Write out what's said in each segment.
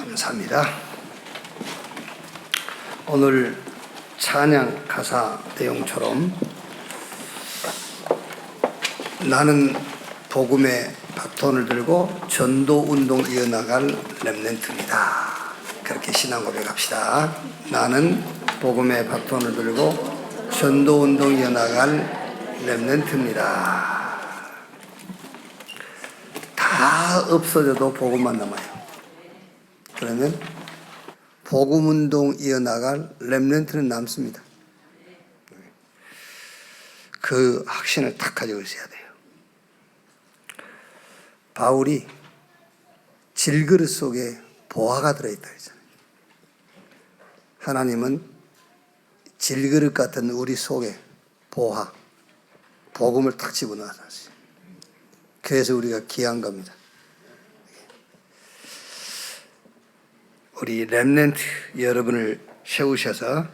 감사합니다. 오늘 찬양 가사 내용처럼 나는 복음의 바톤을 들고 전도운동 이어나갈 렘넌트입니다. 그렇게 신앙 고백합시다. 나는 복음의 바톤을 들고 전도운동 이어나갈 렘넌트입니다. 다 없어져도 복음만 남아요. 그러면 복음운동 이어나갈 렘넌트는 남습니다. 그 확신을 딱 가지고 있어야 돼요. 바울이 질그릇 속에 보화가 들어있다 했잖아요. 하나님은 질그릇 같은 우리 속에 보화, 복음을 탁 집어넣었어요. 그래서 우리가 귀한 겁니다. 우리 렘넌트 여러분을 세우셔서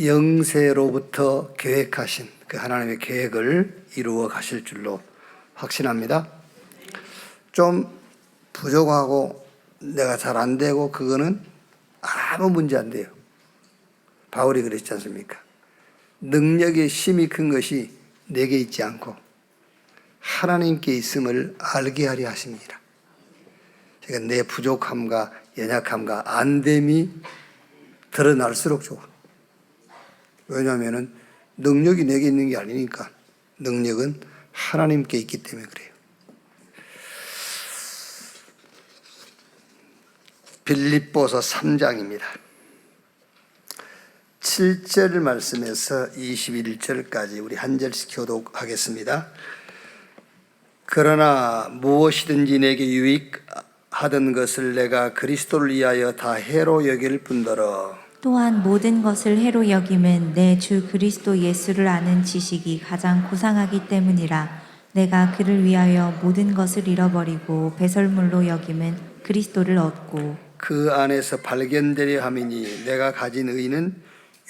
영세로부터 계획하신 그 하나님의 계획을 이루어 가실 줄로 확신합니다. 좀 부족하고 내가 잘 안 되고 그거는 아무 문제 안 돼요. 바울이 그랬지 않습니까? 능력의 힘이 큰 것이 내게 있지 않고 하나님께 있음을 알게 하려 하십니다. 제가 내 부족함과 연약함과 안됨이 드러날수록 좋아. 왜냐하면 능력이 내게 있는 게 아니니까. 능력은 하나님께 있기 때문에 그래요. 빌립보서 3장입니다. 7절 말씀에서 21절까지 우리 한 절씩 교독하겠습니다. 그러나 무엇이든지 내게 유익하던 것을 내가 그리스도를 위하여 다 해로 여길 뿐더러 또한 모든 것을 해로 여김은 내 주 그리스도 예수를 아는 지식이 가장 고상하기 때문이라. 내가 그를 위하여 모든 것을 잃어버리고 배설물로 여김은 그리스도를 얻고 그 안에서 발견되려 함이니 내가 가진 의는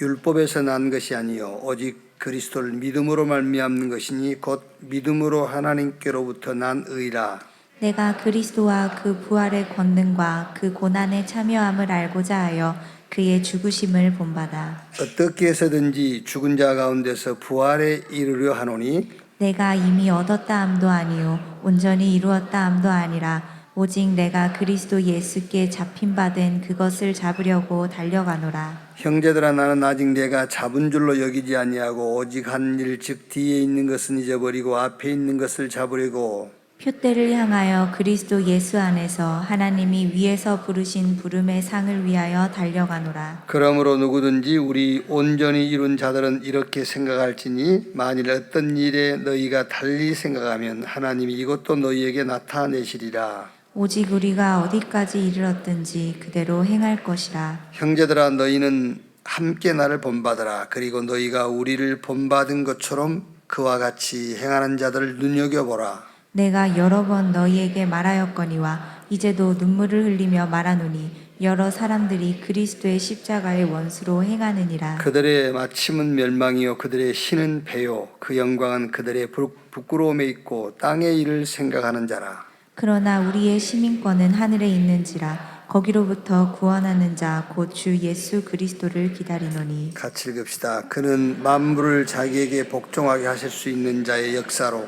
율법에서 난 것이 아니요 오직 그리스도를 믿음으로 말미암는 것이니 곧 믿음으로 하나님께로부터 난 의라. 내가 그리스도와 그 부활의 권능과 그 고난에 참여함을 알고자 하여 그의 죽으심을 본받아 어떻게 해서든지 죽은 자 가운데서 부활에 이르려 하노니 내가 이미 얻었다 함도 아니요 온전히 이루었다 함도 아니라 오직 내가 그리스도 예수께 잡힌 바 된 그것을 잡으려고 달려가노라. 형제들아 나는 아직 내가 잡은 줄로 여기지 아니하고 오직 한 일 즉 뒤에 있는 것은 잊어버리고 앞에 있는 것을 잡으려고 표대를 향하여 그리스도 예수 안에서 하나님이 위에서 부르신 부름의 상을 위하여 달려가노라. 그러므로 누구든지 우리 온전히 이룬 자들은 이렇게 생각할지니 만일 어떤 일에 너희가 달리 생각하면 하나님이 이것도 너희에게 나타내시리라. 오직 우리가 어디까지 이르렀든지 그대로 행할 것이라. 형제들아 너희는 함께 나를 본받으라. 그리고 너희가 우리를 본받은 것처럼 그와 같이 행하는 자들을 눈여겨보라. 내가 여러 번 너희에게 말하였거니와 이제도 눈물을 흘리며 말하노니 여러 사람들이 그리스도의 십자가의 원수로 행하느니라. 그들의 마침은 멸망이요 그들의 신은 배요 그 영광은 그들의 부끄러움에 있고 땅의 일을 생각하는 자라. 그러나 우리의 시민권은 하늘에 있는지라 거기로부터 구원하는 자 곧 주 예수 그리스도를 기다리노니. 같이 읽읍시다. 그는 만물을 자기에게 복종하게 하실 수 있는 자의 역사로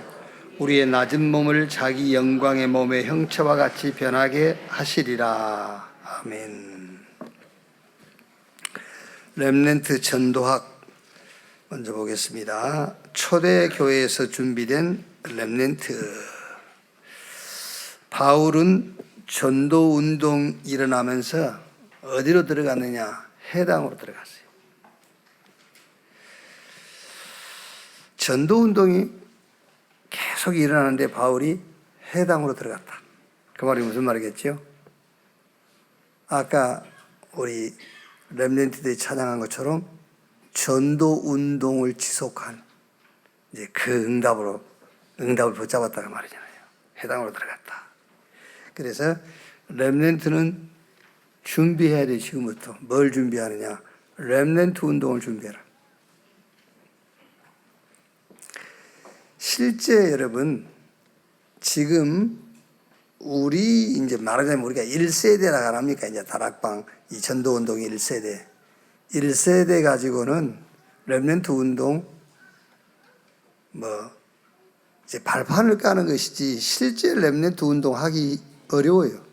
우리의 낮은 몸을 자기 영광의 몸의 형체와 같이 변하게 하시리라. 아멘. 렘넌트 전도학 먼저 보겠습니다. 초대교회에서 준비된 렘넌트. 바울은 전도운동 일어나면서 어디로 들어갔느냐? 해당으로 들어갔어요. 전도운동이 계속 일어나는데 바울이 해당으로 들어갔다. 그 말이 무슨 말이겠죠? 아까 우리 렘넌트들이 찬양한 것처럼 전도운동을 지속한 이제 그 응답을 붙잡았다는 말이잖아요. 해당으로 들어갔다. 그래서 렘넌트는 준비해야 돼. 지금부터 뭘 준비하느냐? 렘넌트 운동을 준비해라. 실제 여러분 지금 우리 이제 말하자면 우리가 1세대라 합니까? 이제 다락방 이 전도 운동이 1세대. 1세대 가지고는 렘넌트 운동 뭐 이제 발판을 까는 것이지 실제 렘넌트 운동 하기 어려워요.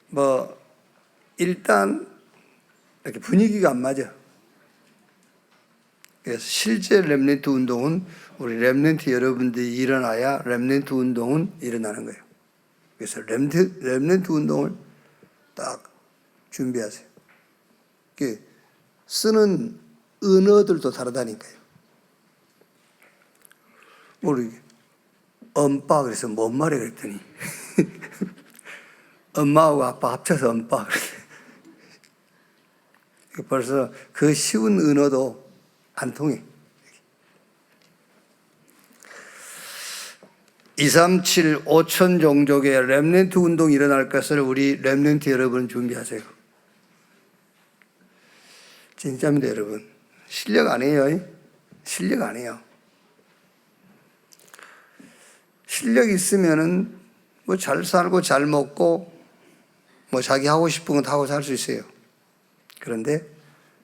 뭐 일단 이렇게 분위기가 안 맞아. 그래서 실제 렘넌트 운동은 우리 렘넌트 여러분들이 일어나야 렘넌트 운동은 일어나는 거예요. 그래서 렘넌트 운동을 딱 준비하세요. 쓰는 언어들도 다르다니까요. 우리 엄빠 그래서 뭔 말이야 그랬더니 엄마하고 아빠 합쳐서 엄빠 그랬어요. 벌써 그 쉬운 언어도 안 통해. 237 5천 종족의 렘넌트 운동이 일어날 것을 우리 렘넌트 여러분 준비하세요. 진짜입니다, 여러분. 실력 아니에요. 실력 아니에요. 실력 있으면은 뭐 잘 살고 잘 먹고 뭐 자기 하고 싶은 건 다 하고 살 수 있어요. 그런데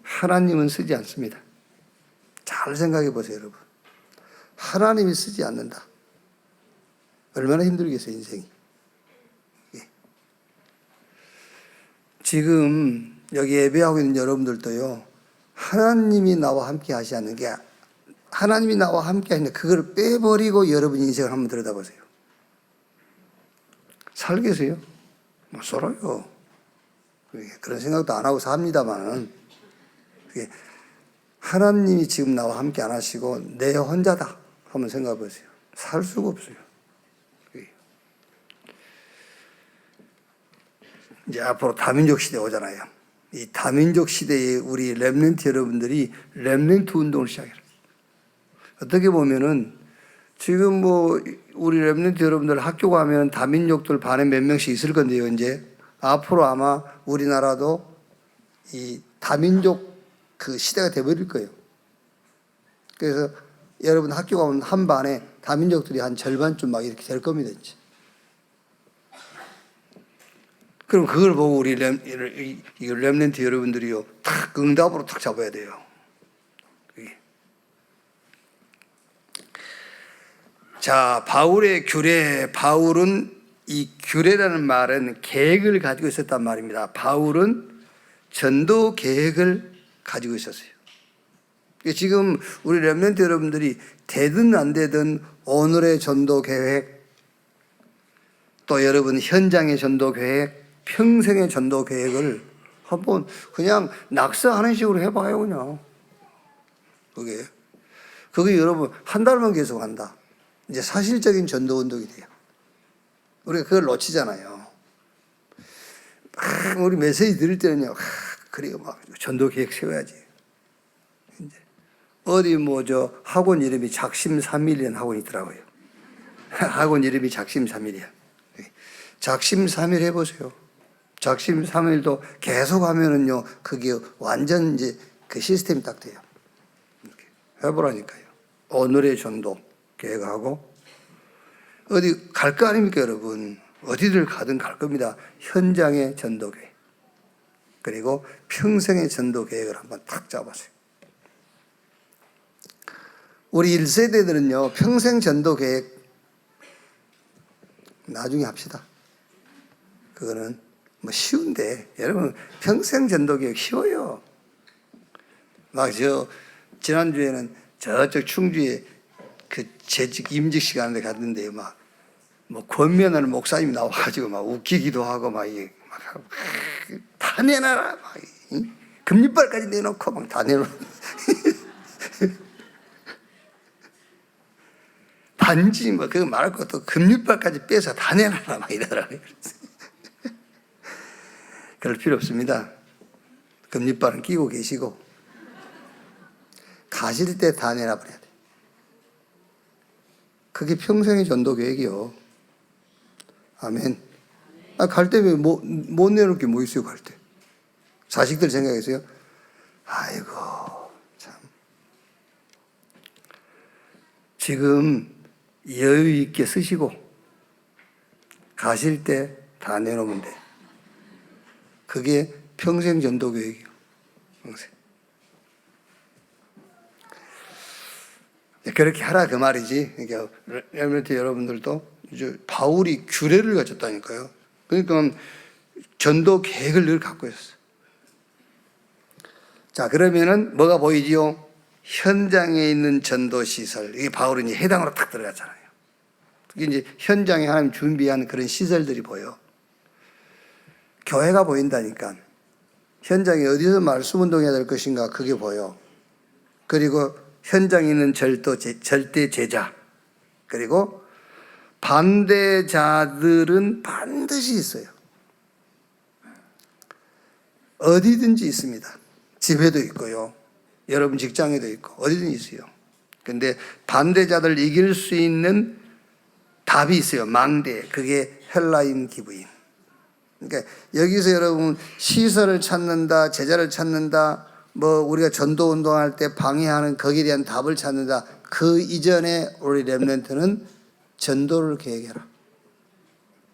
하나님은 쓰지 않습니다. 잘 생각해 보세요, 여러분. 하나님이 쓰지 않는다. 얼마나 힘들겠어요, 인생이. 지금 여기 예배하고 있는 여러분들도요, 하나님이 나와 함께 하지 않는 게, 하나님이 나와 함께 하는데 그걸 빼버리고 여러분 인생을 한번 들여다보세요. 살겠어요? 못 살아요. 그런 생각도 안 하고 삽니다만은, 하나님이 지금 나와 함께 안 하시고 내 혼자다 한번 생각해 보세요. 살 수가 없어요. 이제 앞으로 다민족 시대 오잖아요. 이 다민족 시대에 우리 렘넌트 여러분들이 렘넌트 운동을 시작해요. 어떻게 보면은 지금 뭐 우리 렘넌트 여러분들 학교 가면 다민족들 반에 몇 명씩 있을 건데요. 이제 앞으로 아마 우리나라도 이 다민족 그 시대가 돼버릴 거예요. 그래서 여러분 학교 가면 한 반에 다민족들이 한 절반쯤 막 이렇게 될 겁니다. 이제. 그럼 그걸 보고 우리 렘넌트 여러분들이요, 탁 응답으로 탁 잡아야 돼요. 자, 바울의 규례. 바울은 이 규례라는 말은 계획을 가지고 있었단 말입니다. 바울은 전도 계획을 가지고 있었어요. 지금 우리 렘넌트 여러분들이 되든 안 되든 오늘의 전도 계획, 또 여러분 현장의 전도 계획, 평생의 전도 계획을 한번 그냥 낙서하는 식으로 해봐요, 그냥. 그게 여러분 한 달만 계속 한다. 이제 사실적인 전도 운동이 돼요. 우리가 그걸 놓치잖아요. 우리 메시지 들을 때는요, 그래요, 막 전도 계획 세워야지. 이제 어디 뭐 저 학원 이름이 작심삼일이라는 학원이 있더라고요. 학원 이름이 작심삼일이야. 작심삼일 해보세요. 작심삼일도 계속 하면은요, 그게 완전 이제 그 시스템이 딱 돼요. 이렇게 해보라니까요. 오늘의 전도 계획하고, 어디 갈 거 아닙니까, 여러분? 어디를 가든 갈 겁니다. 현장의 전도 계획. 그리고 평생의 전도 계획을 한번 탁 잡았어요. 우리 1세대들은요, 평생 전도 계획 나중에 합시다. 그거는 뭐 쉬운데, 여러분 평생 전도 계획 쉬워요. 막 지난주에는 저쪽 충주에 그 재직 임직 시간에 갔는데요, 막 뭐 권면하는 목사님이 나와가지고 막 웃기기도 하고 막 이게 막 다 내놔라, 막 금리빨까지 내놓고 막 다 내놓고 반지 뭐 그거 말할 것도 금리빨까지 빼서 다 내놔라 막 이러더라고요. 그럴 필요 없습니다. 금리빨은 끼고 계시고 가실 때 다 내놔버려야 돼. 그게 평생의 전도 계획이요. 아멘. 갈 때 왜 못 내놓을 게 뭐 있어요, 갈 때. 자식들 생각했어요? 아이고, 참. 지금 여유 있게 쓰시고 가실 때 다 내놓으면 돼. 그게 평생 전도 교육이에요. 평생. 그렇게 하라 그 말이지. 그러니까 레멘트 여러분들도 이제 바울이 규례를 가졌다니까요. 그러니까 전도 계획을 늘 갖고 있었어요. 자, 그러면은 뭐가 보이지요? 현장에 있는 전도 시설. 이게 바울이 이제 해당으로 딱 들어갔잖아요. 그게 이제 현장에 하나님 준비한 그런 시설들이 보여. 교회가 보인다니까. 현장에 어디서 말씀 운동해야 될 것인가 그게 보여. 그리고 현장에 있는 절대 제자. 그리고 반대자들은 반드시 있어요. 어디든지 있습니다. 집에도 있고요. 여러분 직장에도 있고 어디든지 있어요. 근데 반대자들 이길 수 있는 답이 있어요. 망대. 그게 헬라인 기부인. 그러니까 여기서 여러분 시설을 찾는다, 제자를 찾는다, 뭐 우리가 전도 운동할 때 방해하는 거기에 대한 답을 찾는다. 그 이전에 우리 렘넌트는 전도를 계획해라.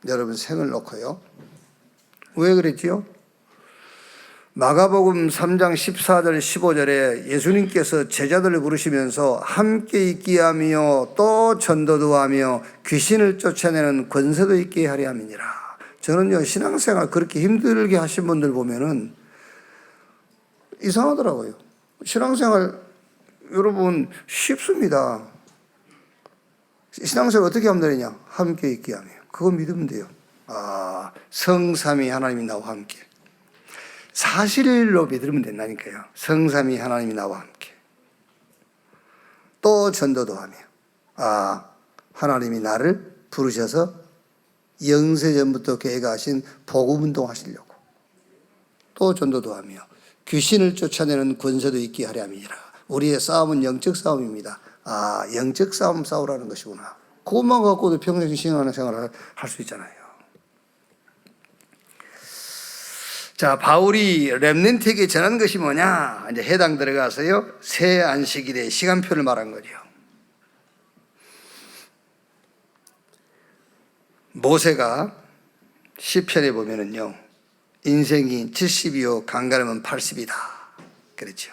여러분 생을 놓고요. 왜 그랬지요? 마가복음 3장 14절 15절에 예수님께서 제자들을 부르시면서 함께 있게 하며 또 전도도 하며 귀신을 쫓아내는 권세도 있게 하려 함이니라. 저는요, 신앙생활 그렇게 힘들게 하신 분들 보면은 이상하더라고요. 신앙생활 여러분 쉽습니다. 신앙생활 어떻게 하면 되느냐? 함께 있게 하며. 그거 믿으면 돼요. 아, 성삼위 하나님이 나와 함께. 사실로 믿으면 된다니까요. 성삼위 하나님이 나와 함께. 또 전도도 하며. 아, 하나님이 나를 부르셔서 영세전부터 계획하신 복음운동 하시려고. 또 전도도 하며 귀신을 쫓아내는 권세도 있게 하려 함이니라. 우리의 싸움은 영적 싸움입니다. 아, 영적 싸움 싸우라는 것이구나. 그것만 갖고도 평생 신앙생활을 할 수 있잖아요. 자, 바울이 렘넌트에게 전한 것이 뭐냐? 이제 해당 들어가서요. 새 안식일의 시간표를 말한 거죠. 모세가 시편에 보면은요. 인생이 70이요 강간하면 80이다. 그렇죠.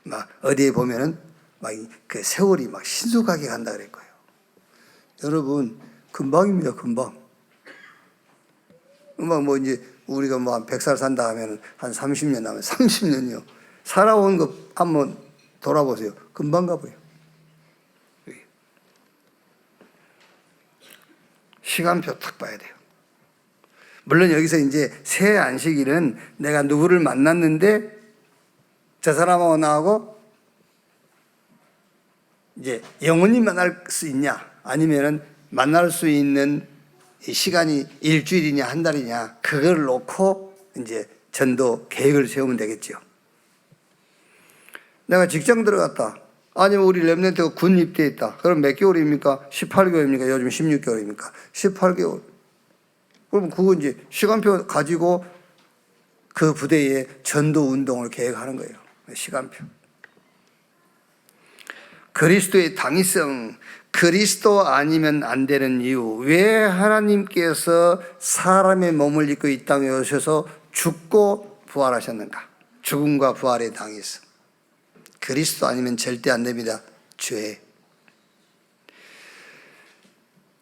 막 어디에 보면은 막 그 세월이 막 신속하게 간다 그럴 거예요. 여러분 금방입니다. 금방. 뭐 이제 우리가 뭐 한 100살 산다 하면은 한 30년 남으면 30년이요. 살아온 거 한번 돌아보세요. 금방 가봐요. 시간표 딱 봐야 돼요. 물론 여기서 이제 새 안식일은 내가 누구를 만났는데 저 사람하고 나하고 이제 영원히 만날 수 있냐 아니면은 만날 수 있는 시간이 일주일이냐 한 달이냐 그걸 놓고 이제 전도 계획을 세우면 되겠죠. 내가 직장 들어갔다. 아니면 우리 렘넌트가 군 입대했다. 그럼 몇 개월입니까? 18개월입니까? 요즘 16개월입니까? 18개월. 그럼 그거 이제 시간표 가지고 그 부대에 전도 운동을 계획하는 거예요. 시간표. 그리스도의 당위성, 그리스도 아니면 안 되는 이유. 왜 하나님께서 사람의 몸을 입고 이 땅에 오셔서 죽고 부활하셨는가? 죽음과 부활의 당위성. 그리스도 아니면 절대 안 됩니다. 죄.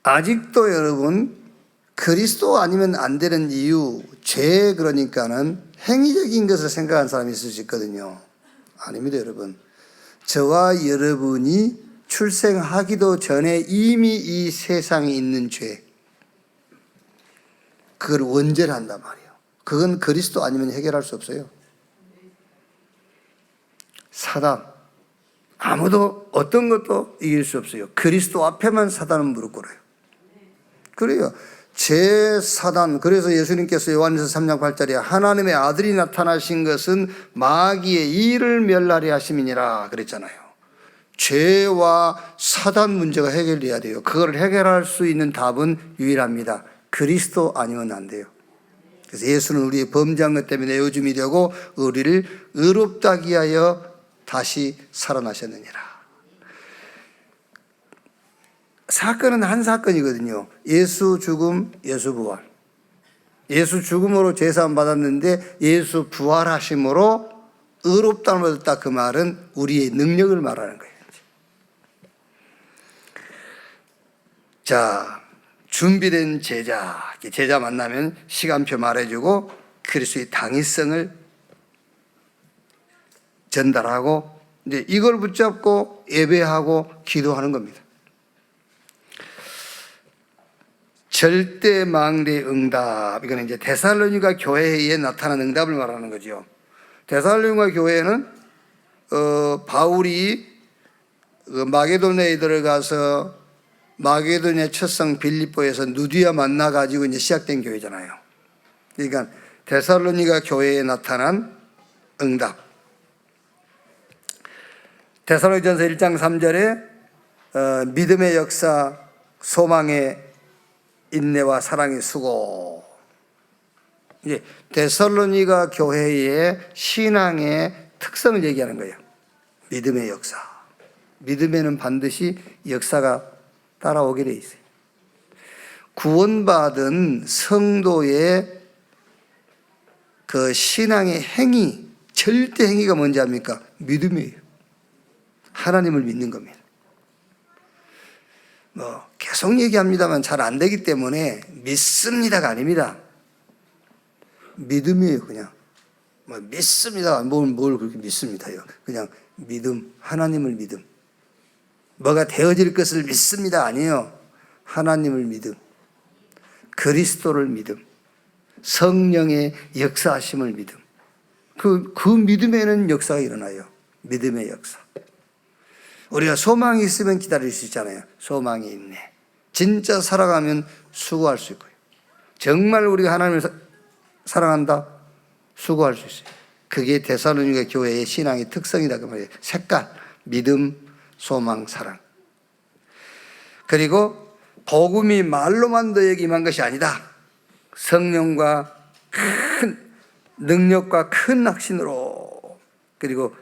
아직도 여러분 그리스도 아니면 안 되는 이유, 죄 그러니까는 행위적인 것을 생각하는 사람이 있을 수 있거든요. 아닙니다, 여러분. 저와 여러분이 출생하기도 전에 이미 이 세상에 있는 죄, 그걸 원죄한단 말이에요. 그건 그리스도 아니면 해결할 수 없어요. 사단, 아무도 어떤 것도 이길 수 없어요. 그리스도 앞에만 사단은 무릎 꿇어요. 그래요. 제 사단, 그래서 예수님께서 요한에서 3장 8절에 하나님의 아들이 나타나신 것은 마귀의 일을 멸하려 하심이니라 그랬잖아요. 죄와 사단 문제가 해결돼야 돼요. 그걸 해결할 수 있는 답은 유일합니다. 그리스도 아니면 안 돼요. 그래서 예수는 우리의 범죄한 것 때문에 내어줌이 되고 우리를 의롭다 하기 위하여 다시 살아나셨느니라. 사건은 한 사건이거든요. 예수 죽음, 예수 부활. 예수 죽음으로 제사함 받았는데 예수 부활하심으로 의롭다는 얻었다. 그 말은 우리의 능력을 말하는 거예요. 자, 준비된 제자 만나면 시간표 말해주고 그리스도의 당위성을 전달하고 이제 이걸 붙잡고 예배하고 기도하는 겁니다. 절대 망대 응답, 이거는 이제 데살로니가 교회에 나타난 응답을 말하는 거죠. 데살로니가 교회는 바울이 마게도냐에 들어가서 마게도냐 첫성 빌립보에서 누디아 만나가지고 이제 시작된 교회잖아요. 그러니까 데살로니가 교회에 나타난 응답. 데살로니전서 1장 3절에 믿음의 역사, 소망의 인내와 사랑의 수고. 이제 데살로니가 교회의 신앙의 특성을 얘기하는 거예요. 믿음의 역사. 믿음에는 반드시 역사가 따라오게 돼 있어요. 구원받은 성도의 그 신앙의 행위, 절대 행위가 뭔지 압니까? 믿음이에요. 하나님을 믿는 겁니다. 계속 얘기합니다만 잘 안 되기 때문에 믿습니다가 아닙니다. 믿음이에요, 그냥. 믿습니다. 뭘 그렇게 믿습니다요? 그냥 믿음, 하나님을 믿음. 뭐가 되어질 것을 믿습니다. 아니에요. 하나님을 믿음. 그리스도를 믿음. 성령의 역사하심을 믿음. 그 믿음에는 역사가 일어나요. 믿음의 역사. 우리가 소망이 있으면 기다릴 수 있잖아요. 소망이 있네. 진짜 살아가면 수고할 수 있고요. 정말 우리가 하나님을 사랑한다? 수고할 수 있어요. 그게 데살로니가 교회의 신앙의 특성이다 그 말이에요. 색깔, 믿음, 소망, 사랑. 그리고 복음이 말로만 너에게 임한 것이 아니다. 성령과 큰 능력과 큰 확신으로. 그리고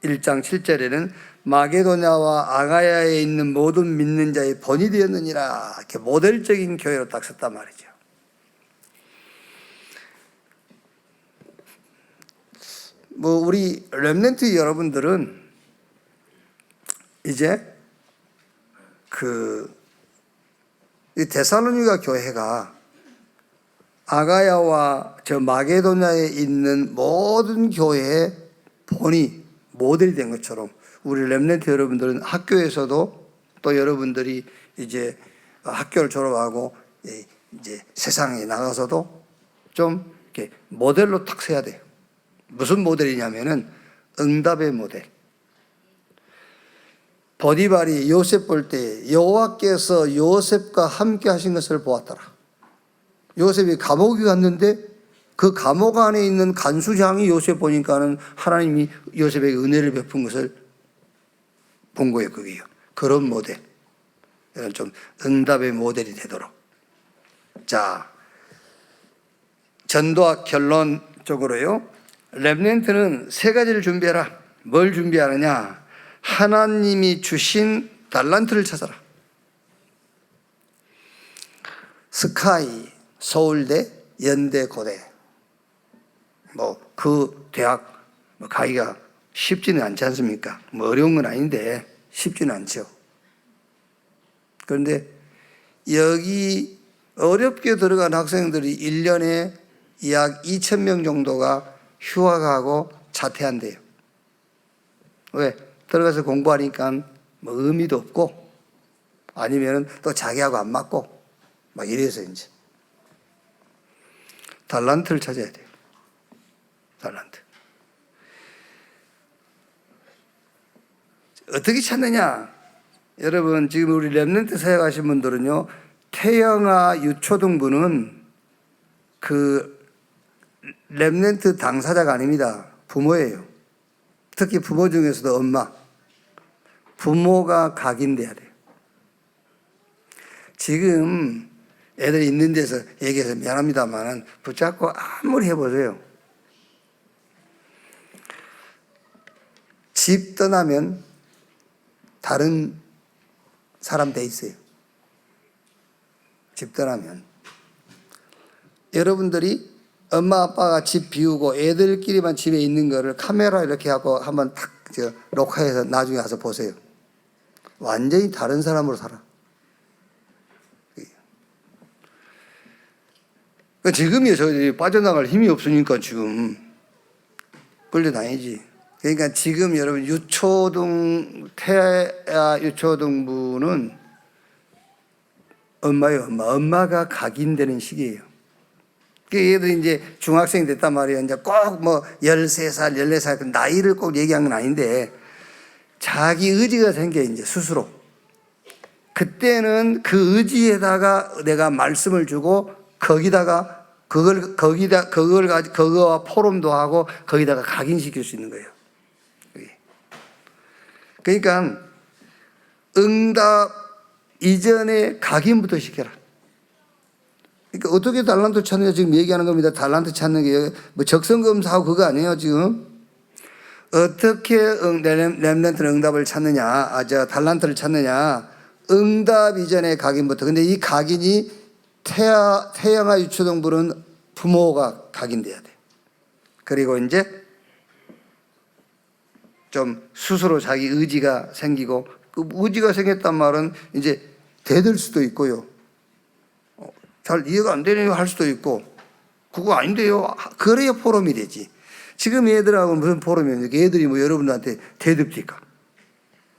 1장 7절에는 마게도냐와 아가야에 있는 모든 믿는 자의 본이 되었느니라. 이렇게 모델적인 교회로 딱 썼단 말이죠. 우리 렘넌트 여러분들은 이제 이 데살로니가 교회가 아가야와 저 마게도냐에 있는 모든 교회의 본이 모델이 된 것처럼 우리 렘넌트 여러분들은 학교에서도 또 여러분들이 이제 학교를 졸업하고 이제 세상에 나가서도 좀 이렇게 모델로 탁 서야 돼요. 무슨 모델이냐면은 응답의 모델. 보디발이 요셉 볼 때 여호와께서 요셉과 함께 하신 것을 보았더라. 요셉이 감옥에 갔는데 그 감옥 안에 있는 간수장이 요셉 보니까는 하나님이 요셉에게 은혜를 베푼 것을 본 거예요. 그게요. 그런 모델. 이런 좀 응답의 모델이 되도록. 자, 전도학 결론적으로요. 렘넌트는 세 가지를 준비해라. 뭘 준비하느냐? 하나님이 주신 달란트를 찾아라. 스카이, 서울대, 연대, 고대. 그 대학 가기가 쉽지는 않지 않습니까? 어려운 건 아닌데 쉽지는 않죠. 그런데 여기 어렵게 들어간 학생들이 1년에 약 2,000명 정도가 휴학하고 자퇴한대요. 왜? 들어가서 공부하니까 의미도 없고 아니면은 또 자기하고 안 맞고 막 이래서 이제 달란트를 찾아야 돼요. 달란트. 어떻게 찾느냐? 여러분 지금 우리 렘넌트 사역하신 분들은요, 태영아 유초등부는 그 렘넌트 당사자가 아닙니다. 부모예요. 특히 부모 중에서도 엄마. 부모가 각인돼야 돼요. 지금 애들 있는 데서 얘기해서 미안합니다만 붙잡고 아무리 해보세요. 집 떠나면 다른 사람 돼 있어요. 집 떠나면 여러분들이 엄마 아빠가 집 비우고 애들끼리만 집에 있는 거를 카메라 이렇게 하고 한번 탁 녹화해서 나중에 와서 보세요. 완전히 다른 사람으로 살아. 지금이야 저희 빠져나갈 힘이 없으니까 지금 끌려다니지. 그러니까 지금 여러분 태아 유초등부는 엄마예요. 엄마가 각인되는 시기예요. 얘들 이제 중학생 됐단 말이에요. 이제 꼭 뭐 13살, 14살 그 나이를 꼭 얘기한 건 아닌데 자기 의지가 생겨 이제 스스로. 그때는 그 의지에다가 내가 말씀을 주고 거기다가 그거와 포럼도 하고 거기다가 각인시킬 수 있는 거예요. 그러니까 응답 이전에 각인부터 시켜라. 그러니까 어떻게 달란트 찾느냐 지금 얘기하는 겁니다. 달란트 찾는 게 뭐 적성검사하고 그거 아니에요 지금. 어떻게 렘넌트는 응답을 찾느냐, 달란트를 찾느냐. 응답 이전에 각인부터. 근데 이 각인이 태양아 유초등부는 부모가 각인돼야 돼. 그리고 이제 좀 스스로 자기 의지가 생기고 그 의지가 생겼단 말은 이제 대들 수도 있고요. 잘 이해가 안 되네요 할 수도 있고 그거 아닌데요. 그래야 포럼이 되지. 지금 얘들하고 무슨 포럼이에요? 얘들이 뭐 여러분들한테 대듭니까?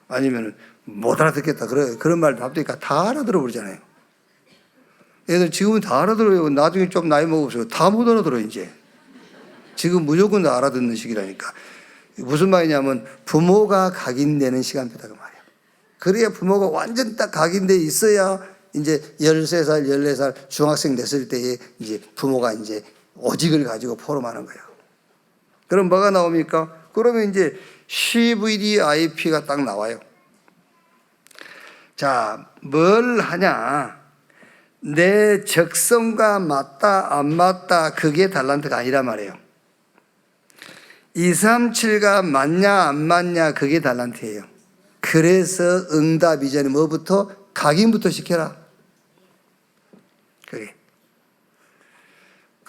아니면은 못 알아듣겠다 그런 말도 합니까? 다 알아들어 버리잖아요. 얘들 지금은 다 알아들어요. 나중에 좀 나이 먹어서 다 못 알아들어 이제. 지금 무조건 다 알아듣는 시기라니까. 무슨 말이냐면 부모가 각인되는 시간표다 그 말이야. 그래야 부모가 완전 딱 각인돼 있어야 이제 13살, 14살 중학생 됐을 때에 이제 부모가 이제 오직을 가지고 포럼하는 거야. 그럼 뭐가 나옵니까? 그러면 이제 CVDIP가 딱 나와요. 자, 뭘 하냐? 내 적성과 맞다 안 맞다 그게 달란트가 아니란 말이에요. 237가 맞냐 안 맞냐 그게 달란트예요. 그래서 응답 이전에 뭐부터? 각인부터 시켜라. 그게.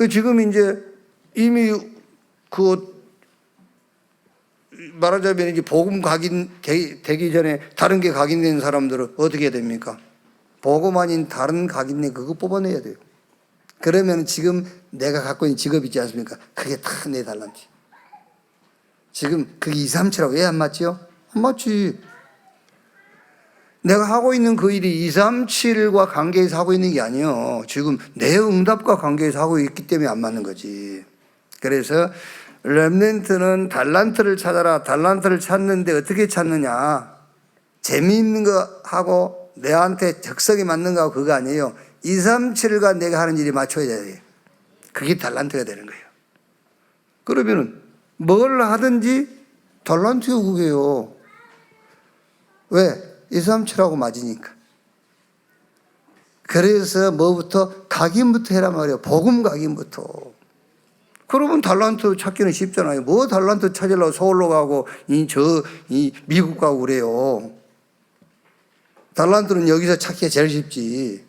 지금 이제 이미 말하자면 이제 복음 되기 전에 다른 게 각인된 사람들은 어떻게 해야 됩니까? 복음 아닌 다른 각인된 그거 뽑아내야 돼요. 그러면 지금 내가 갖고 있는 직업이 있지 않습니까? 그게 다 내 달란트. 지금 그게 237하고 왜 안 맞지요? 안 맞지. 내가 하고 있는 그 일이 237과 관계해서 하고 있는 게 아니에요. 지금 내 응답과 관계해서 하고 있기 때문에 안 맞는 거지. 그래서 렘넌트는 달란트를 찾아라. 달란트를 찾는데 어떻게 찾느냐. 재미있는 거 하고 내한테 적성이 맞는 거하고 그거 아니에요. 237과 내가 하는 일이 맞춰야 돼. 그게 달란트가 되는 거예요. 그러면은 뭘 하든지 달란트요 그게요. 왜? 237하고 맞으니까. 그래서 뭐부터? 각인부터 해란 말이에요. 복음 각인부터. 그러면 달란트 찾기는 쉽잖아요. 뭐 달란트 찾으려고 서울로 가고 미국 가고 그래요. 달란트는 여기서 찾기가 제일 쉽지.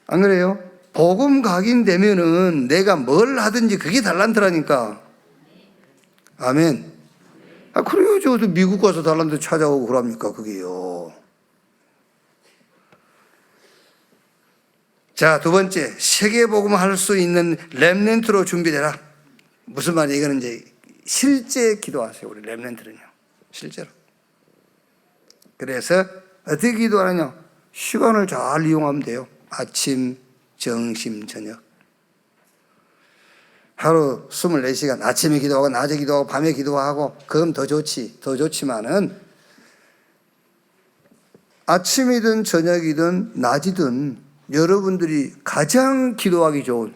안 그래요? 복음 각인되면은 내가 뭘 하든지 그게 달란트라니까. 아멘. 그래요. 저도 미국 가서 달란트 찾아오고 그럽니까 그게요. 자, 두 번째, 세계복음 할 수 있는 렘넌트로 준비되라. 무슨 말이에요? 이거는 이제 실제 기도하세요. 우리 렘넌트는요. 실제로. 그래서 어떻게 기도하느냐? 시간을 잘 이용하면 돼요. 아침, 점심, 저녁. 하루 24시간 아침에 기도하고 낮에 기도하고 밤에 기도하고 그건 더 좋지. 더 좋지만은 아침이든 저녁이든 낮이든 여러분들이 가장 기도하기 좋은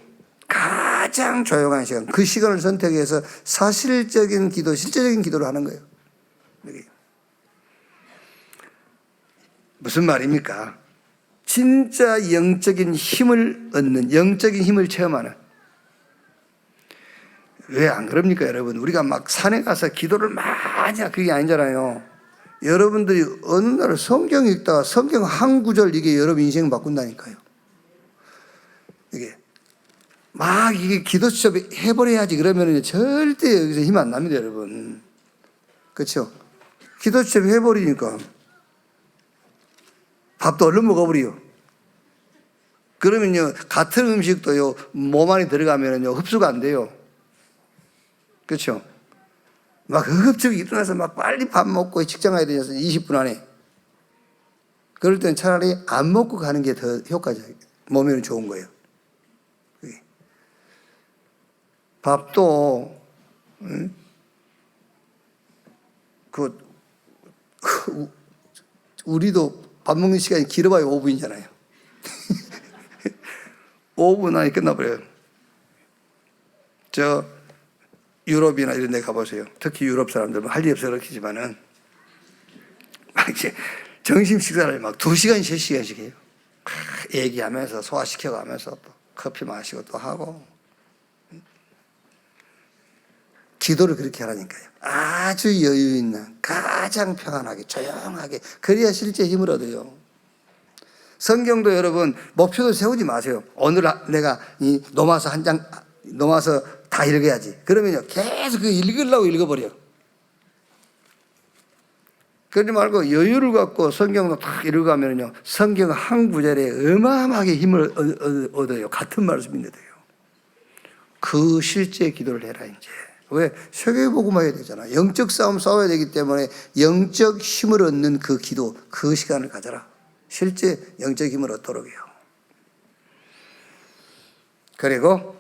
가장 조용한 시간 그 시간을 선택해서 사실적인 기도, 실제적인 기도를 하는 거예요. 무슨 말입니까? 진짜 영적인 힘을 얻는 영적인 힘을 체험하는 왜 안 그럽니까 여러분? 우리가 막 산에 가서 기도를 많이 그게 아니잖아요. 여러분들이 어느 날 성경 읽다가 성경 한 구절 이게 여러분 인생 바꾼다니까요. 이게 막 이게 기도 수첩 해버려야지 그러면 절대 여기서 힘 안 납니다, 여러분. 그렇죠? 기도 수첩 해버리니까 밥도 얼른 먹어버려요. 그러면요, 같은 음식도요, 몸 안에 들어가면요, 흡수가 안 돼요. 그렇죠? 막 허겁지겁 일어나서 막 빨리 밥 먹고 직장 가야 되냐서 20분 안에. 그럴 땐 차라리 안 먹고 가는 게 더 효과적이에요. 몸에는 좋은 거예요. 밥도, 우리도 밥 먹는 시간이 길어봐야 5분이잖아요. 5분 안에 끝나버려요. 저 유럽이나 이런 데 가보세요. 특히 유럽 사람들 할 일 없어 그렇겠지만은 막 이제 점심 식사를 막 2시간, 3시간씩 해요. 얘기하면서 소화시켜가면서 또 커피 마시고 또 하고. 기도를 그렇게 하라니까요. 아주 여유 있는, 가장 평안하게, 조용하게. 그래야 실제 힘을 얻어요. 성경도 여러분, 목표도 세우지 마세요. 오늘 내가 이 노마서 한 장, 노마서 다 읽어야지. 그러면요, 계속 그 읽으려고 읽어버려요. 그러지 말고 여유를 갖고 성경도 딱 읽어가면요, 성경 한 구절에 어마어마하게 힘을 얻어요. 같은 말씀인데도요. 그 실제 기도를 해라, 이제. 왜? 세계복음화 해야 되잖아. 영적 싸움 싸워야 되기 때문에 영적 힘을 얻는 그 기도, 그 시간을 가져라. 실제 영적 힘을 얻도록요. 그리고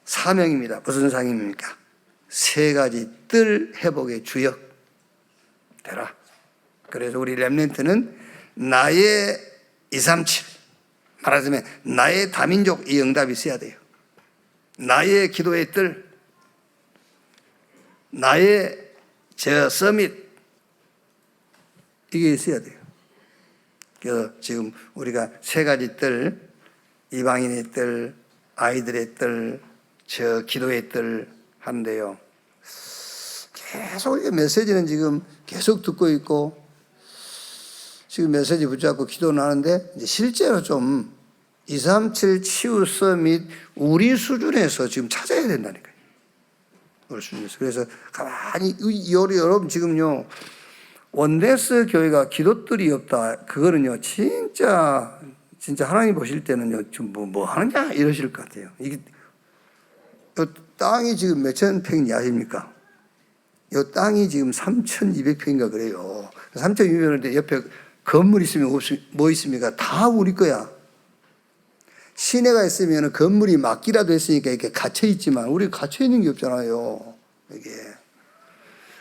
사명입니다. 무슨 사명입니까? 3가지 뜰 회복의 주역 되라. 그래서 우리 렘넌트는 나의 237, 말하자면 나의 다민족 이 응답이 있어야 돼요. 나의 기도의 뜰, 나의 저 서밋, 이게 있어야 돼요. 그래서 지금 우리가 3가지 뜰, 이방인의 뜰, 아이들의 뜰, 저 기도의 뜰 하는데요. 계속 이게 메시지는 지금 계속 듣고 있고, 지금 메시지 붙잡고 기도는 하는데, 이제 실제로 좀 237 치유 서밋 우리 수준에서 지금 찾아야 된다니까요. 우리 수준에서. 그래서 가만히, 여러분 지금요, 원데스 교회가 기도뜰이 없다. 그거는요, 진짜 하나님 보실 때는요, 지금 뭐 하느냐 이러실 것 같아요. 이게 땅이 지금 몇천 평인지 아십니까? 이 땅이 지금 3,200평인가 그래요. 3,200평인데 옆에 건물 있으면 뭐 있습니까? 다 우리 거야. 시내가 있으면 건물이 막기라도 했으니까 이렇게 갇혀 있지만 우리 갇혀 있는 게 없잖아요. 이게.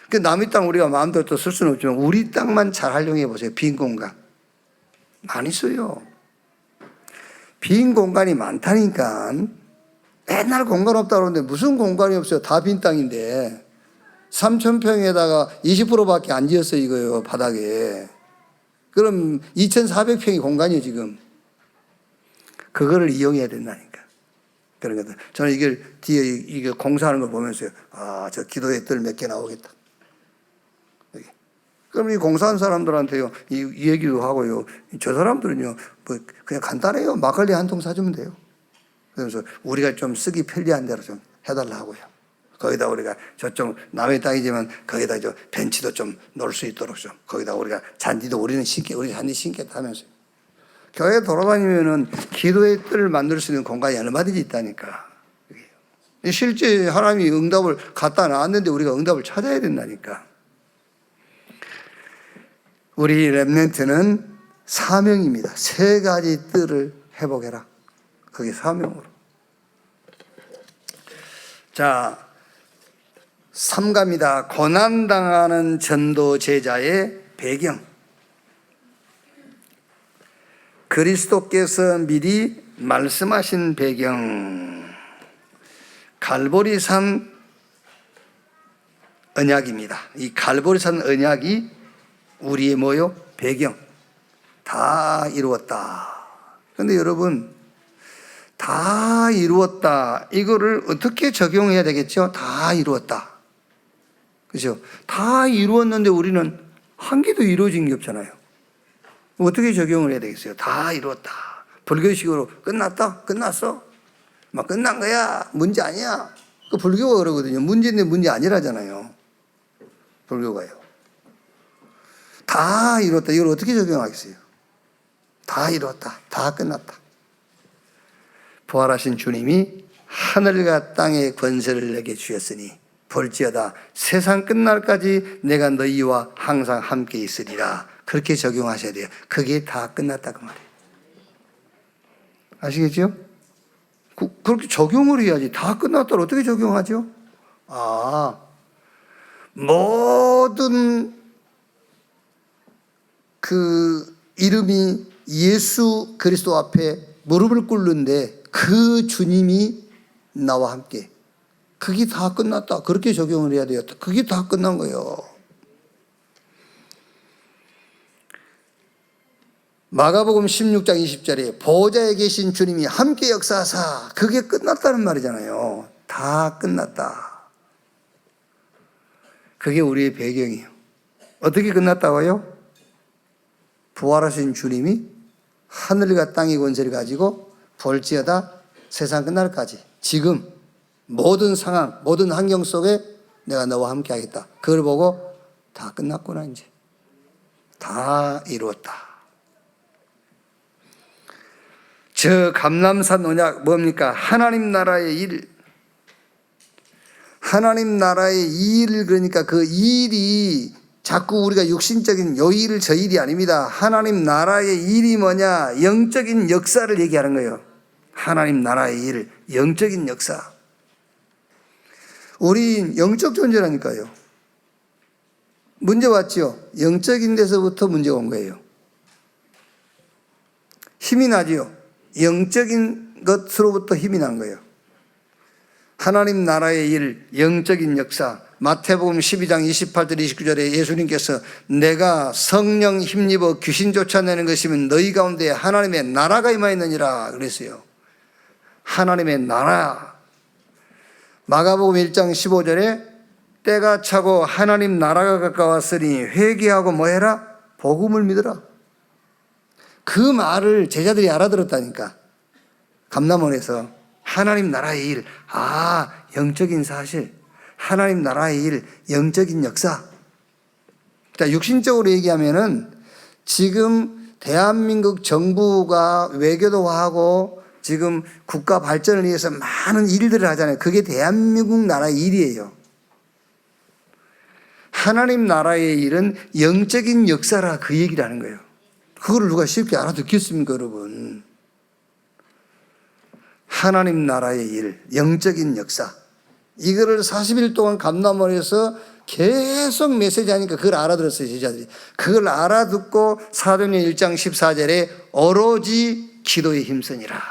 그 남의 땅 우리가 마음대로 또 쓸 수는 없지만 우리 땅만 잘 활용해 보세요. 빈 공간. 많이 써요. 빈 공간이 많다니까. 맨날 공간 없다고 그러는데 무슨 공간이 없어요. 다 빈 땅인데. 3,000평에다가 20%밖에 안 지었어요, 이거요, 바닥에. 그럼 2,400평이 공간이에요, 지금. 그거를 이용해야 된다니까. 그런 것들. 저는 이걸 뒤에 이게 공사하는 걸 보면서요. 아, 저 기도의 뜰 몇 개 나오겠다. 여기. 그럼 이 공사한 사람들한테요, 이 얘기도 하고요. 저 사람들은요, 뭐 그냥 간단해요. 막걸리 한 통 사주면 돼요. 그래서 우리가 좀 쓰기 편리한 대로 좀 해달라 하고요. 거기다 우리가 저쪽 남의 땅이지만 거기다 저 벤치도 좀 놓을 수 있도록 좀 거기다 우리가 잔디도 우리 잔디 신겠다 하면서요. 교회 돌아다니면은 기도의 뜰을 만들 수 있는 공간이 얼마든지 있다니까. 실제 하나님이 응답을 갖다 놨는데 우리가 응답을 찾아야 된다니까. 우리 렘넌트는 사명입니다. 3가지 뜰을 회복해라. 그게 사명으로. 자, 3가입니다. 고난당하는 전도 제자의 배경. 그리스도께서 미리 말씀하신 배경. 갈보리산 언약입니다. 이 갈보리산 언약이 우리의 뭐요? 배경. 다 이루었다. 그런데 여러분, 다 이루었다. 이거를 어떻게 적용해야 되겠죠? 다 이루었다. 그죠? 다 이루었는데 우리는 한 개도 이루어진 게 없잖아요. 어떻게 적용을 해야 되겠어요? 다 이루었다. 불교식으로 끝났다? 끝났어? 막 끝난 거야? 문제 아니야? 그 불교가 그러거든요. 문제인데 문제 아니라잖아요. 불교가요. 다 이뤘다. 이걸 어떻게 적용하겠어요? 다 이뤘다. 다 끝났다. 부활하신 주님이 하늘과 땅의 권세를 내게 주셨으니 볼지어다 세상 끝날까지 내가 너희와 항상 함께 있으리라. 그렇게 적용하셔야 돼요. 그게 다 끝났다 그 말이에요. 아시겠죠? 그렇게 적용을 해야지. 다 끝났다를 어떻게 적용하죠? 모든 그 이름이 예수 그리스도 앞에 무릎을 꿇는데 그 주님이 나와 함께. 그게 다 끝났다. 그렇게 적용을 해야 돼요. 그게 다 끝난 거예요. 마가복음 16장 20절에 보좌에 계신 주님이 함께 역사하사. 그게 끝났다는 말이잖아요. 다 끝났다. 그게 우리의 배경이에요. 어떻게 끝났다고요? 부활하신 주님이 하늘과 땅의 권세를 가지고 볼지어다 세상 끝날까지 지금 모든 상황, 모든 환경 속에 내가 너와 함께 하겠다. 그걸 보고 다 끝났구나 이제. 다 이루었다. 저 감람산 언약 뭡니까? 하나님 나라의 일. 하나님 나라의 일, 그러니까 그 일이 자꾸 우리가 육신적인 요 일, 저 일이 아닙니다. 하나님 나라의 일이 뭐냐? 영적인 역사를 얘기하는 거예요. 하나님 나라의 일, 영적인 역사. 우리 영적 존재라니까요. 문제 왔죠? 영적인 데서부터 문제가 온 거예요. 힘이 나지요? 영적인 것으로부터 힘이 난 거예요. 하나님 나라의 일, 영적인 역사. 마태복음 12장 28절 29절에 예수님께서 내가 성령 힘입어 귀신 쫓아내는 것이면 너희 가운데 하나님의 나라가 임하였느니라 그랬어요. 하나님의 나라. 마가복음 1장 15절에 때가 차고 하나님 나라가 가까웠으니 회개하고 뭐 해라? 복음을 믿어라. 그 말을 제자들이 알아들었다니까. 감람원에서 하나님 나라의 일, 영적인 사실, 하나님 나라의 일, 영적인 역사. 자, 육신적으로 얘기하면은 지금 대한민국 정부가 외교도 하고 지금 국가 발전을 위해서 많은 일들을 하잖아요. 그게 대한민국 나라의 일이에요. 하나님 나라의 일은 영적인 역사라 그 얘기를 하는 거예요. 그걸 누가 쉽게 알아듣겠습니까, 여러분? 하나님 나라의 일, 영적인 역사. 이거를 40일 동안 감람원에서 계속 메시지 하니까 그걸 알아들었어요, 제자들이. 그걸 알아듣고 사도행전 1장 14절에 오로지 기도에 힘쓰니라.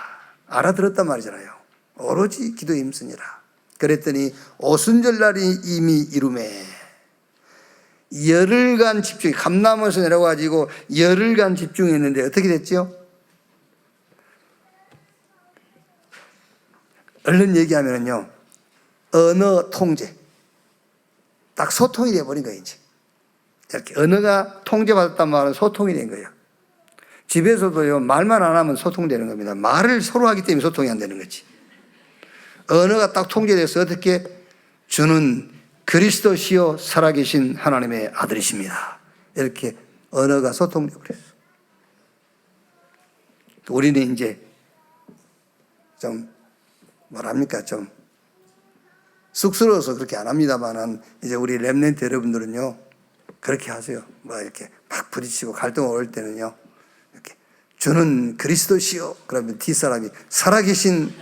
알아들었단 말이잖아요. 오로지 기도에 힘쓰니라. 그랬더니 오순절날이 이미 이루매. 열흘간 집중, 감람원에서 내려가지고 열흘간 집중했는데 어떻게 됐죠? 얼른 얘기하면요, 언어 통제. 딱 소통이 돼버린 거예요, 이제. 이렇게 언어가 통제받았단 말은 소통이 된 거예요. 집에서도요, 말만 안 하면 소통되는 겁니다. 말을 서로 하기 때문에 소통이 안 되는 거지. 언어가 딱 통제돼서 어떻게? 주는 그리스도시요 살아계신 하나님의 아들이십니다. 이렇게 언어가 소통되어 버렸어요. 우리는 이제 좀 뭐랍니까? 좀 쑥스러워서 그렇게 안 합니다만은 이제 우리 렘넌트 여러분들은요 그렇게 하세요. 뭐 이렇게 막 부딪히고 갈등 올 때는요 이렇게 주는 그리스도시요. 그러면 뒷사람이 살아계신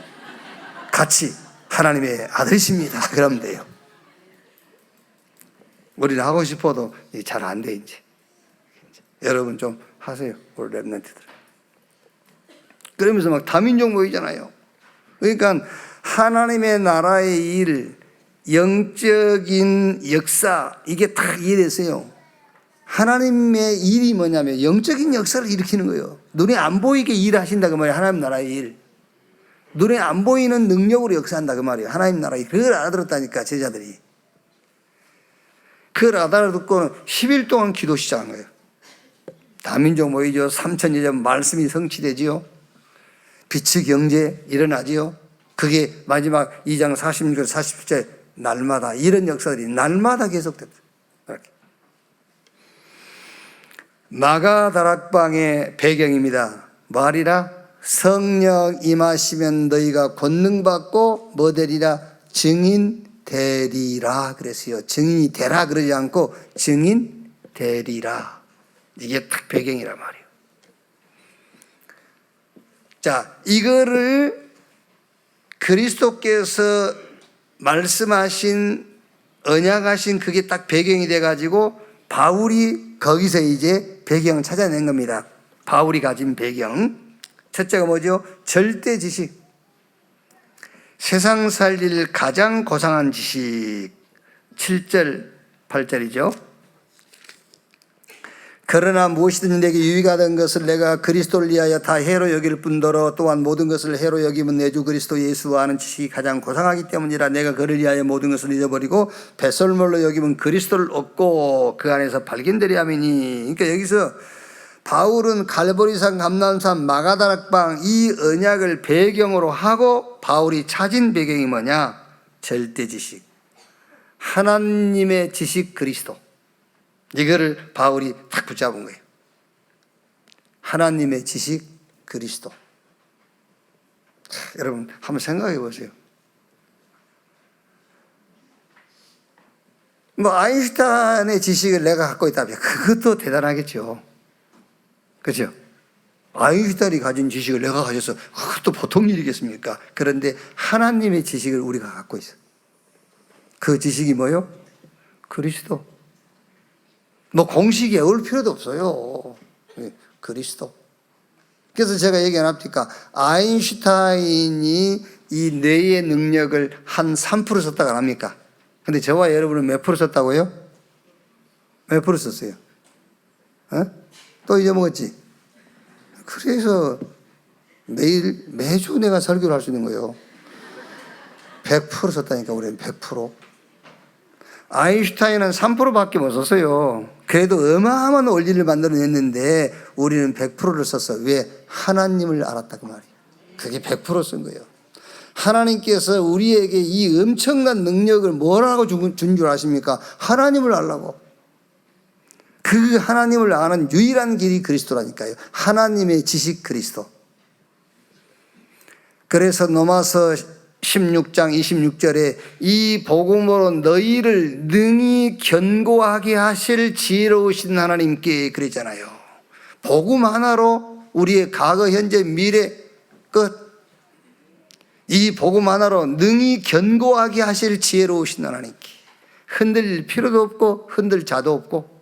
같이 하나님의 아들이십니다. 그러면 돼요. 우리는 하고 싶어도 잘 안 돼 이제. 여러분 좀 하세요. 우리 렘넌트들. 그러면서 막 다민족 모이잖아요. 그러니까 하나님의 나라의 일, 영적인 역사, 이게 다 이해됐어요. 하나님의 일이 뭐냐면 영적인 역사를 일으키는 거예요. 눈에 안 보이게 일하신다 그 말이에요. 하나님 나라의 일. 눈에 안 보이는 능력으로 역사한다 그 말이에요. 하나님 나라의 일. 그걸 알아들었다니까 제자들이. 그걸 알아듣고는 10일 동안 기도 시작한 거예요. 다민족 모이죠. 3,000여 점 말씀이 성취되지요. 빛의 경제 일어나지요. 그게 마지막 2장 46절 47절 날마다 이런 역사들이 날마다 계속됐다. 이렇게. 마가다락방의 배경입니다. 말이라 성령 임하시면 너희가 권능 받고 뭐 되리라 증인 되리라 그랬어요. 증인이 되라 그러지 않고 증인 되리라. 이게 딱 배경이란 말이에요. 자, 이거를 그리스도께서 말씀하신 언약하신 그게 딱 배경이 돼가지고 바울이 거기서 이제 배경을 찾아낸 겁니다. 바울이 가진 배경. 첫째가 뭐죠? 절대 지식. 세상 살릴 가장 고상한 지식. 7절, 8절이죠. 그러나 무엇이든 내게 유익하던 것을 내가 그리스도를 위하여 다 해로 여길 뿐더러 또한 모든 것을 해로 여기면 내 주 그리스도 예수 아는 지식이 가장 고상하기 때문이라 내가 그를 위하여 모든 것을 잊어버리고 배설물로 여기면 그리스도를 얻고 그 안에서 발견되리 함이니. 그러니까 여기서 바울은 갈보리산, 감람산, 마가다락방 이 언약을 배경으로 하고 바울이 찾은 배경이 뭐냐? 절대 지식. 하나님의 지식 그리스도. 이거를 바울이 탁 붙잡은 거예요. 하나님의 지식 그리스도. 여러분 한번 생각해 보세요. 뭐 아인슈타인의 지식을 내가 갖고 있다면 그것도 대단하겠죠. 그렇죠? 아인슈타인이 가진 지식을 내가 가져서 그것도 보통 일이겠습니까? 그런데 하나님의 지식을 우리가 갖고 있어요. 그 지식이 뭐요? 그리스도. 뭐 공식이 올 필요도 없어요. 그리스도. 그래서 제가 얘기 안 합니까? 아인슈타인이 이 뇌의 능력을 한 3% 썼다고 안 합니까? 근데 저와 여러분은 몇 프로 썼다고요? 몇 프로 썼어요? 또 잊어먹었지? 그래서 매주 내가 설교를 할 수 있는 거예요. 100% 썼다니까, 우리는 100%. 아인슈타인은 3%밖에 못 썼어요. 그래도 어마어마한 원리를 만들어냈는데 우리는 100%를 썼어. 왜? 하나님을 알았다 그 말이에요. 그게 100% 쓴 거예요. 하나님께서 우리에게 이 엄청난 능력을 뭐라고 준 줄 아십니까? 하나님을 알라고. 그 하나님을 아는 유일한 길이 그리스도라니까요. 하나님의 지식 그리스도. 그래서 로마서 16장 26절에 이 복음으로 너희를 능히 견고하게 하실 지혜로우신 하나님께 그랬잖아요. 복음 하나로 우리의 과거, 현재, 미래 끝. 이 복음 하나로 능히 견고하게 하실 지혜로우신 하나님께. 흔들릴 필요도 없고 흔들 자도 없고.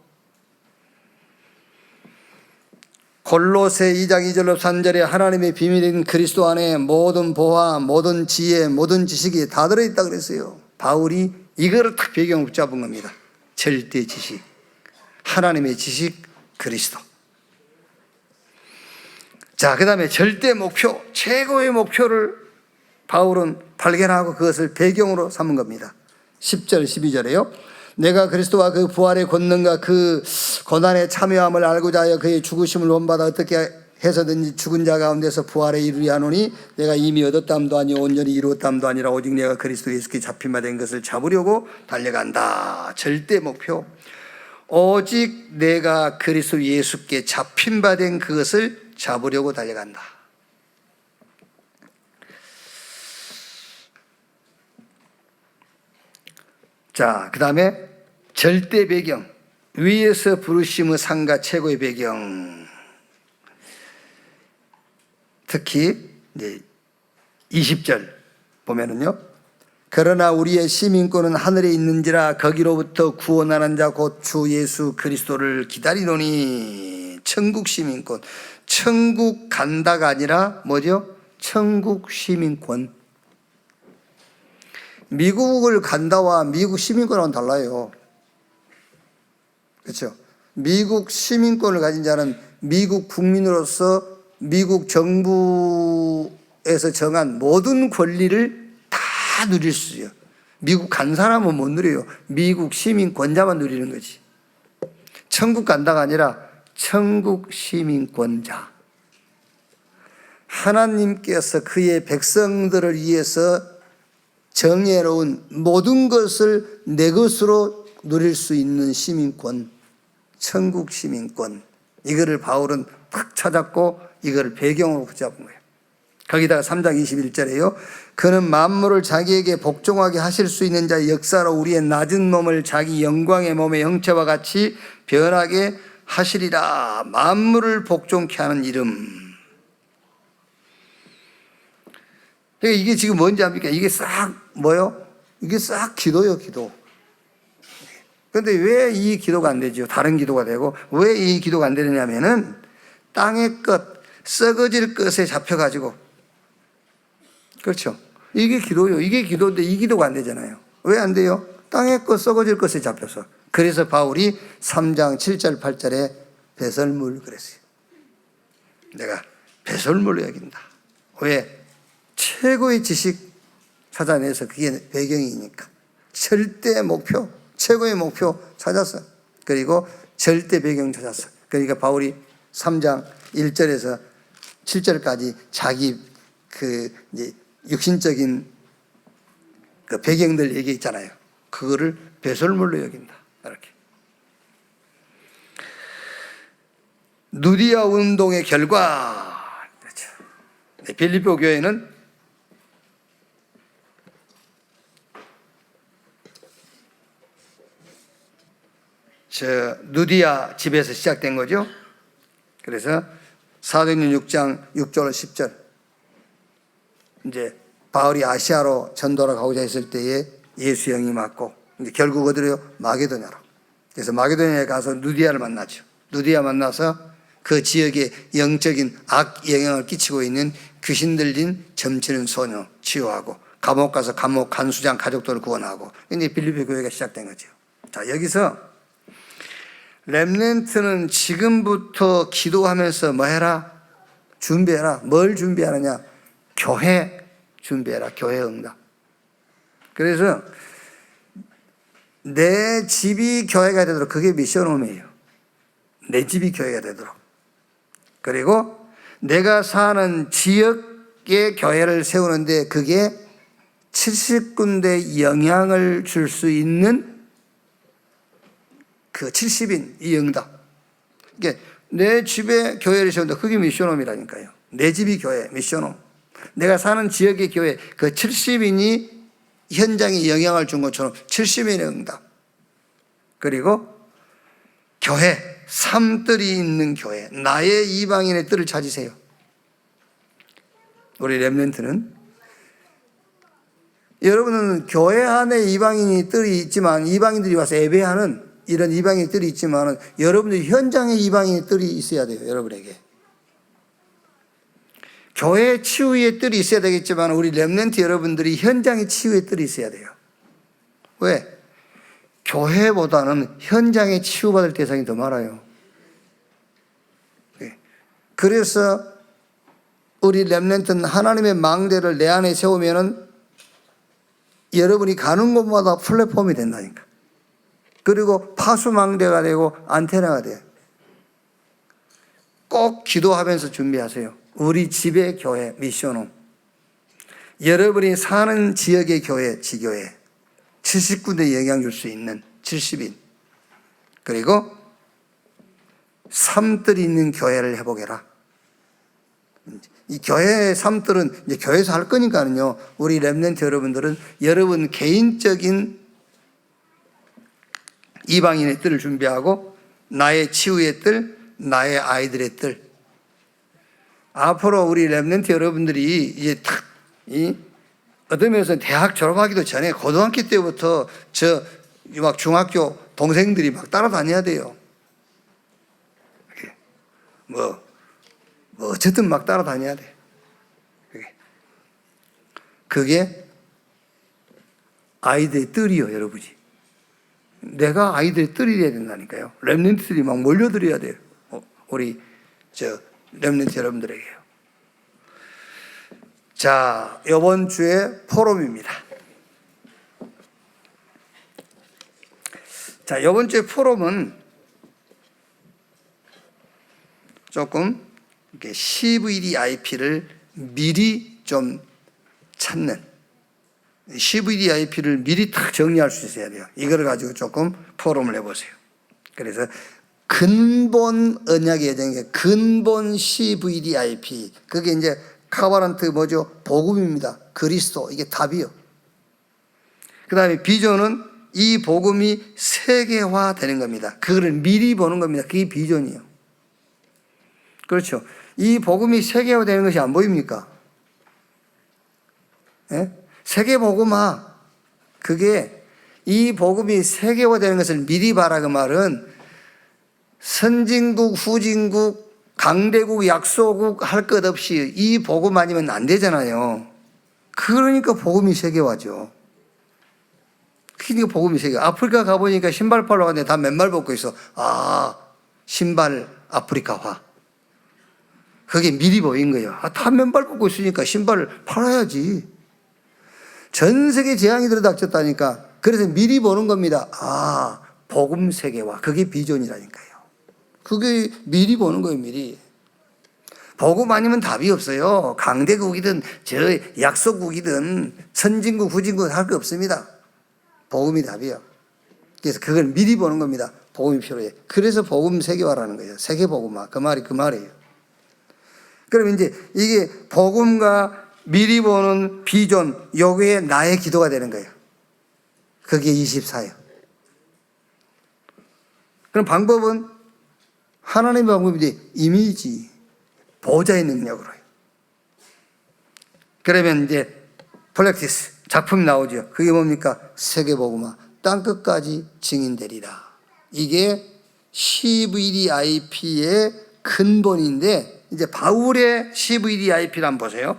골로새 2장 2절로 3절에 하나님의 비밀인 그리스도 안에 모든 보화, 모든 지혜, 모든 지식이 다 들어있다 그랬어요. 바울이 이거를 딱 배경을 붙잡은 겁니다. 절대 지식, 하나님의 지식, 그리스도. 자, 그 다음에 절대 목표, 최고의 목표를 바울은 발견하고 그것을 배경으로 삼은 겁니다. 10절, 12절에요. 내가 그리스도와 그 부활의 권능과 그 고난에 참여함을 알고자 하여 그의 죽으심을 본받아 어떻게 해서든지 죽은 자 가운데서 부활에 이르려 하노니 내가 이미 얻었담도 아니요 온전히 이루었담도 아니라 오직 내가 그리스도 예수께 잡힌 바 된 것을 잡으려고 달려간다. 절대 목표. 오직 내가 그리스도 예수께 잡힌 바 된 그것을 잡으려고 달려간다. 자, 그 다음에 절대 배경. 위에서 부르심의 상과 최고의 배경. 특히 이제 20절 보면은요. 그러나 우리의 시민권은 하늘에 있는지라 거기로부터 구원하는 자 곧 주 예수 그리스도를 기다리노니. 천국 시민권. 천국 간다가 아니라 뭐죠? 천국 시민권. 미국을 간다와 미국 시민권하고는 달라요. 그렇죠? 미국 시민권을 가진 자는 미국 국민으로서 미국 정부에서 정한 모든 권리를 다 누릴 수 있어요. 미국 간 사람은 못 누려요. 미국 시민권자만 누리는 거지. 천국 간다가 아니라 천국 시민권자. 하나님께서 그의 백성들을 위해서 정해놓은 모든 것을 내 것으로 누릴 수 있는 시민권, 천국 시민권, 이거를 바울은 탁 찾았고 이거를 배경으로 붙잡은 거예요. 거기다가 3장 21절에요. 그는 만물을 자기에게 복종하게 하실 수 있는 자의 역사로 우리의 낮은 몸을 자기 영광의 몸의 형체와 같이 변하게 하시리라. 만물을 복종케 하는 이름. 그러니까 이게 지금 뭔지 압니까? 이게 싹 뭐요? 이게 싹 기도요, 기도. 그런데 왜 이 기도가 안 되죠? 다른 기도가 되고 왜 이 기도가 안 되느냐면은 땅의 것, 썩어질 것에 잡혀가지고, 그렇죠? 이게 기도요. 이게 기도인데 이 기도가 안 되잖아요. 왜 안 돼요? 땅의 것, 썩어질 것에 잡혀서. 그래서 바울이 3장 7절 8절에 배설물 그랬어요. 내가 배설물로 여긴다. 왜? 최고의 지식 찾아내서 그게 배경이니까. 절대 목표, 최고의 목표 찾았어. 그리고 절대 배경 찾았어. 그러니까 바울이 3장 1절에서 7절까지 자기 그 이제 육신적인 그 배경들 얘기했잖아요. 그거를 배설물로 여긴다. 이렇게. 누디아 운동의 결과. 그렇죠. 빌립보 교회는 저 누디아 집에서 시작된 거죠. 그래서 사도행전 6장 6절 10절 이제 바울이 아시아로 전도를 가고자 했을 때에 예수 영이 맞고 이제 결국 어디로요? 마게도냐로. 그래서 마게도냐에 가서 누디아를 만나죠. 누디아 만나서 그 지역에 영적인 악 영향을 끼치고 있는 귀신 들린 점치는 소녀 치유하고 감옥 가서 감옥 간수장 가족들을 구원하고 이제 빌립보 교회가 시작된 거죠. 자, 여기서 렘넌트는 지금부터 기도하면서 뭐 해라? 준비해라. 뭘 준비하느냐? 교회 준비해라. 교회 응답. 그래서 내 집이 교회가 되도록, 그게 미션홈이에요. 내 집이 교회가 되도록. 그리고 내가 사는 지역의 교회를 세우는데 그게 70군데 영향을 줄 수 있는 그 70인 이 응답. 그러니까 내 집에 교회를 세운다. 그게 미션홈이라니까요. 내 집이 교회, 미션홈. 내가 사는 지역의 교회, 그 70인이 현장에 영향을 준 것처럼 70인의 응답. 그리고 교회, 삶들이 있는 교회, 나의 이방인의 뜰을 찾으세요. 우리 렘넌트는 여러분은 교회 안에 이방인이 뜰이 있지만, 이방인들이 와서 예배하는 이런 이방인의 뜰이 있지만 여러분들 현장에 이방인의 뜰이 있어야 돼요. 여러분에게. 교회 치유의 뜰이 있어야 되겠지만 우리 렘넌트 여러분들이 현장의 치유의 뜰이 있어야 돼요. 왜? 교회보다는 현장에 치유받을 대상이 더 많아요. 그래서 우리 렘넌트는 하나님의 망대를 내 안에 세우면은 여러분이 가는 곳마다 플랫폼이 된다니까. 그리고 파수망대가 되고 안테나가 돼요. 꼭 기도하면서 준비하세요. 우리 집의 교회, 미션홈. 여러분이 사는 지역의 교회, 지교회. 70군데 영향 줄 수 있는 70인. 그리고 삶들이 있는 교회를 해보게라. 이 교회의 삶들은 이제 교회에서 할 거니까요. 우리 렘넌트 여러분들은 여러분 개인적인 이방인의 뜰을 준비하고 나의 치유의 뜰, 나의 아이들의 뜰. 앞으로 우리 렘넌트 여러분들이 이제 탁, 어떤 면에서 대학 졸업하기도 전에 고등학교 때부터 막 중학교 동생들이 막 따라다녀야 돼요. 뭐 어쨌든 막 따라다녀야 돼. 그게 아이들의 뜰이요, 여러분이. 내가 아이들의 뜰이 돼야 된다니까요. 렘넌트들이 막 몰려들어야 돼요. 우리 렘넌트 여러분들에게요. 자, 이번 주에 포럼입니다. 자, 이번 주에 포럼은 조금 이렇게 CVDIP를 미리 좀 찾는, CVDIP를 미리 딱 정리할 수 있어야 돼요. 이걸 가지고 조금 포럼을 해보세요. 그래서 근본 언약의 여정의 근본 CVDIP, 그게 이제 카바란트 뭐죠? 복음입니다. 그리스도, 이게 답이요. 그 다음에 비전은 이 복음이 세계화되는 겁니다. 그거를 미리 보는 겁니다. 그게 비전이에요. 그렇죠. 이 복음이 세계화되는 것이 안 보입니까? 예? 세계 복음화, 그게 이 복음이 세계화되는 것을 미리 봐라. 그 말은 선진국, 후진국, 강대국, 약소국 할 것 없이 이 복음 아니면 안 되잖아요. 그러니까 복음이 세계화죠. 그러니까 복음이 세계화. 아프리카 가보니까 신발 팔러 갔는데 다 맨발 벗고 있어. 아, 신발 아프리카화. 그게 미리 보인 거예요. 아, 다 맨발 벗고 있으니까 신발을 팔아야지. 전 세계 재앙이 들어닥쳤다니까. 그래서 미리 보는 겁니다. 아, 복음 세계화. 그게 비전이라니까요. 그게 미리 보는 거예요, 미리. 복음 아니면 답이 없어요. 강대국이든 저 약소국이든 선진국, 후진국 할 거 없습니다. 복음이 답이에요. 그래서 그걸 미리 보는 겁니다. 복음이 필요해. 그래서 복음 세계화라는 거예요. 세계 복음화. 그 말이 그 말이에요. 그럼 이제 이게 복음과 미리 보는 비전, 요게 나의 기도가 되는 거예요. 그게 24예요. 그럼 방법은 하나님의 방법인데 이미지, 보좌의 능력으로요. 그러면 이제 프랙티스, 작품이 나오죠. 그게 뭡니까? 세계복음화, 땅끝까지 증인되리라. 이게 CVDIP의 근본인데, 이제 바울의 CVDIP를 한번 보세요.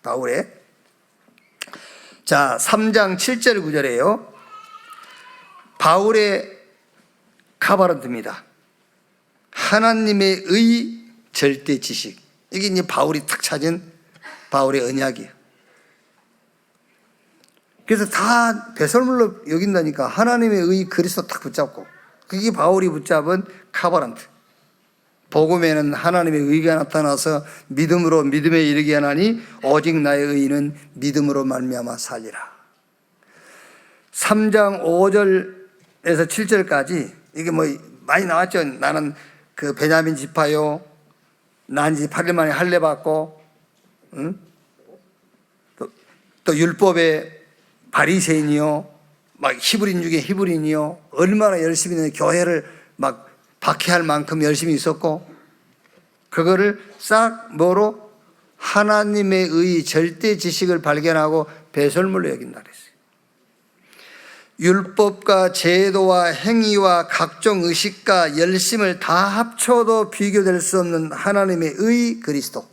바울의. 자, 3장 7절 9절이에요. 바울의 카바란트입니다. 하나님의 절대 지식. 이게 이제 바울이 탁 찾은 바울의 언약이에요. 그래서 다 배설물로 여긴다니까. 하나님의 그리스도 딱 붙잡고. 그게 바울이 붙잡은 카바란트. 복음에는 하나님의 의가 나타나서 믿음으로 믿음에 이르게 하나니 오직 나의 의는 믿음으로 말미암아 살리라. 3장 5절에서 7절까지 이게 뭐 많이 나왔죠. 나는 그 베냐민 지파요. 난 지 8일 만에 할례 받고, 응? 또 율법의 바리새인이요. 막 히브리인 중에 히브리인이요. 얼마나 열심히 교회를 막 박해할 만큼 열심히 있었고, 그거를 싹 뭐로 하나님의 절대 지식을 발견하고 배설물로 여긴다 그랬어요. 율법과 제도와 행위와 각종 의식과 열심을 다 합쳐도 비교될 수 없는 하나님의 그리스도.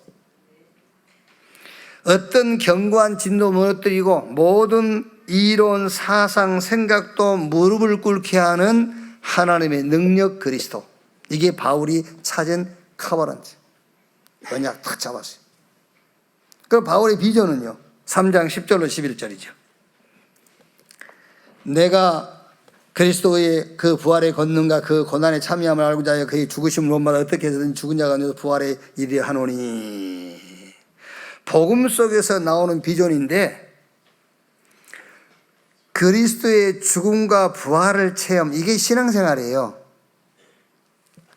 어떤 견고한 진도 무너뜨리고 모든 이론, 사상, 생각도 무릎을 꿇게 하는 하나님의 능력 그리스도. 이게 바울이 찾은 카바란트. 언약 탁 잡았어요. 그럼 바울의 비전은요. 3장 10절로 11절이죠. 내가 그리스도의 그 부활의 권능과 그 고난에 참여함을 알고자 하여 그의 죽으심을 본받아 어떻게 해서든 죽은 자가 아니라 부활에 이르려 하노니. 복음 속에서 나오는 비전인데 그리스도의 죽음과 부활을 체험, 이게 신앙생활이에요.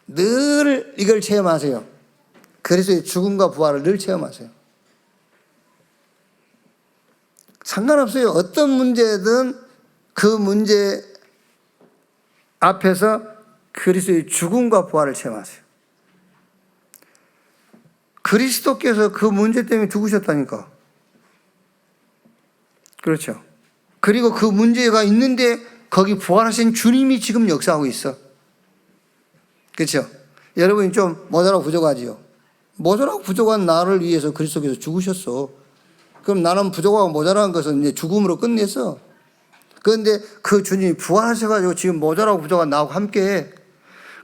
늘 이걸 체험하세요. 그리스도의 죽음과 부활을 늘 체험하세요. 상관없어요. 어떤 문제든 그 문제 앞에서 그리스도의 죽음과 부활을 체험하세요. 그리스도께서 그 문제 때문에 죽으셨다니까. 그렇죠. 그리고 그 문제가 있는데 거기 부활하신 주님이 지금 역사하고 있어. 그렇죠. 여러분이 좀 모자라고 부족하지요. 모자라고 부족한 나를 위해서 그리스도께서 죽으셨어. 그럼 나는 부족하고 모자란 것은 이제 죽음으로 끝냈어. 그런데 그 주님이 부활하셔가지고 지금 모자라고 부족한 나하고 함께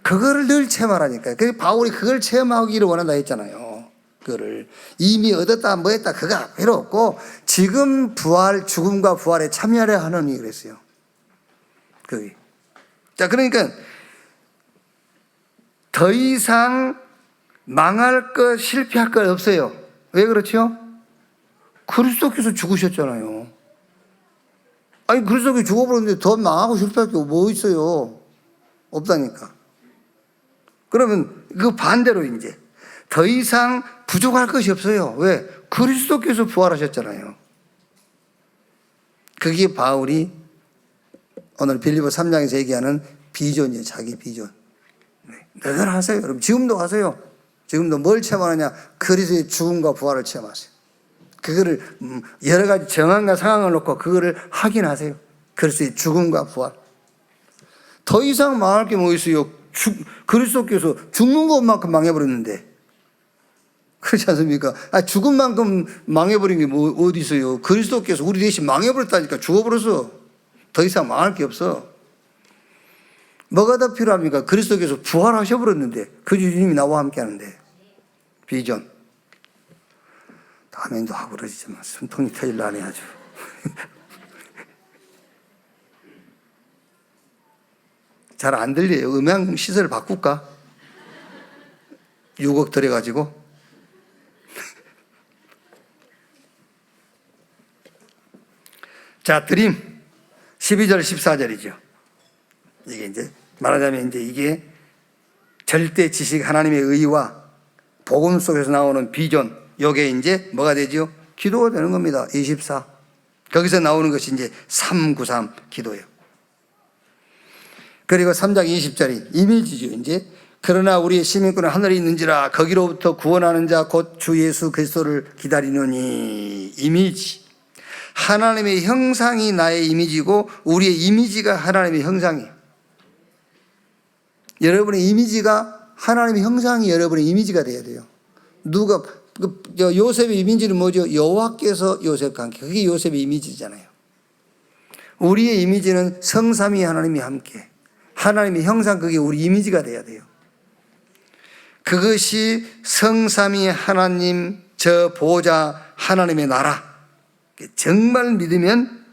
그거를 늘 체험하라니까요. 그래서 바울이 그걸 체험하기를 원한다 했잖아요. 그거를 이미 얻었다 뭐 했다 그거 필요 없고 지금 부활, 죽음과 부활에 참여하려 하느니 그랬어요. 그게. 자, 그러니까 더 이상 망할 것, 실패할 것 없어요. 왜 그렇죠? 그리스도께서 죽으셨잖아요. 아니 그리스도께서 죽어버렸는데 더 망하고 싶을 게 뭐 있어요? 없다니까. 그러면 그 반대로 이제 더 이상 부족할 것이 없어요. 왜? 그리스도께서 부활하셨잖아요. 그게 바울이 오늘 빌립보 3장에서 얘기하는 비전이에요. 자기 비전. 늘 하세요. 여러분 지금도 하세요. 지금도 뭘 체험하느냐? 그리스도의 죽음과 부활을 체험하세요. 그거를 여러 가지 정황과 상황을 놓고 그거를 확인하세요. 그리스도의 죽음과 부활. 더 이상 망할 게 뭐 있어요? 그리스도께서 죽는 것만큼 망해버렸는데. 그렇지 않습니까? 죽은 만큼 망해버린 게 뭐 어디 있어요? 그리스도께서 우리 대신 망해버렸다니까. 죽어버렸어. 더 이상 망할 게 없어. 뭐가 더 필요합니까? 그리스도께서 부활하셔버렸는데 그 주님이 나와 함께 하는데. 비전. 아멘도 하고 그러지만 숨통이 터질라네 아주. 잘 안 들려요. 음향 시설 바꿀까? 6억 들여가지고. 자, 드림 12절 14절이죠. 이게 이제 말하자면 이제 이게 절대 지식 하나님의 의와 복음 속에서 나오는 비전, 요게 이제 뭐가 되죠? 기도가 되는 겁니다. 24. 거기서 나오는 것이 이제 393 기도예요. 그리고 3장 20절이 이미지죠. 이제 그러나 우리의 시민권은 하늘에 있는지라 거기로부터 구원하는 자 곧 주 예수 그리스도를 기다리노니. 이미지. 하나님의 형상이 나의 이미지고 우리의 이미지가 하나님의 형상이에요. 여러분의 이미지가 하나님의 형상이 여러분의 이미지가 돼야 돼요. 누가 요셉의 이미지는 뭐죠? 여호와께서 요셉과 함께. 그게 요셉의 이미지잖아요. 우리의 이미지는 성삼위 하나님이 함께. 하나님의 형상, 그게 우리 이미지가 돼야 돼요. 그것이 성삼위 하나님 저 보좌 하나님의 나라. 정말 믿으면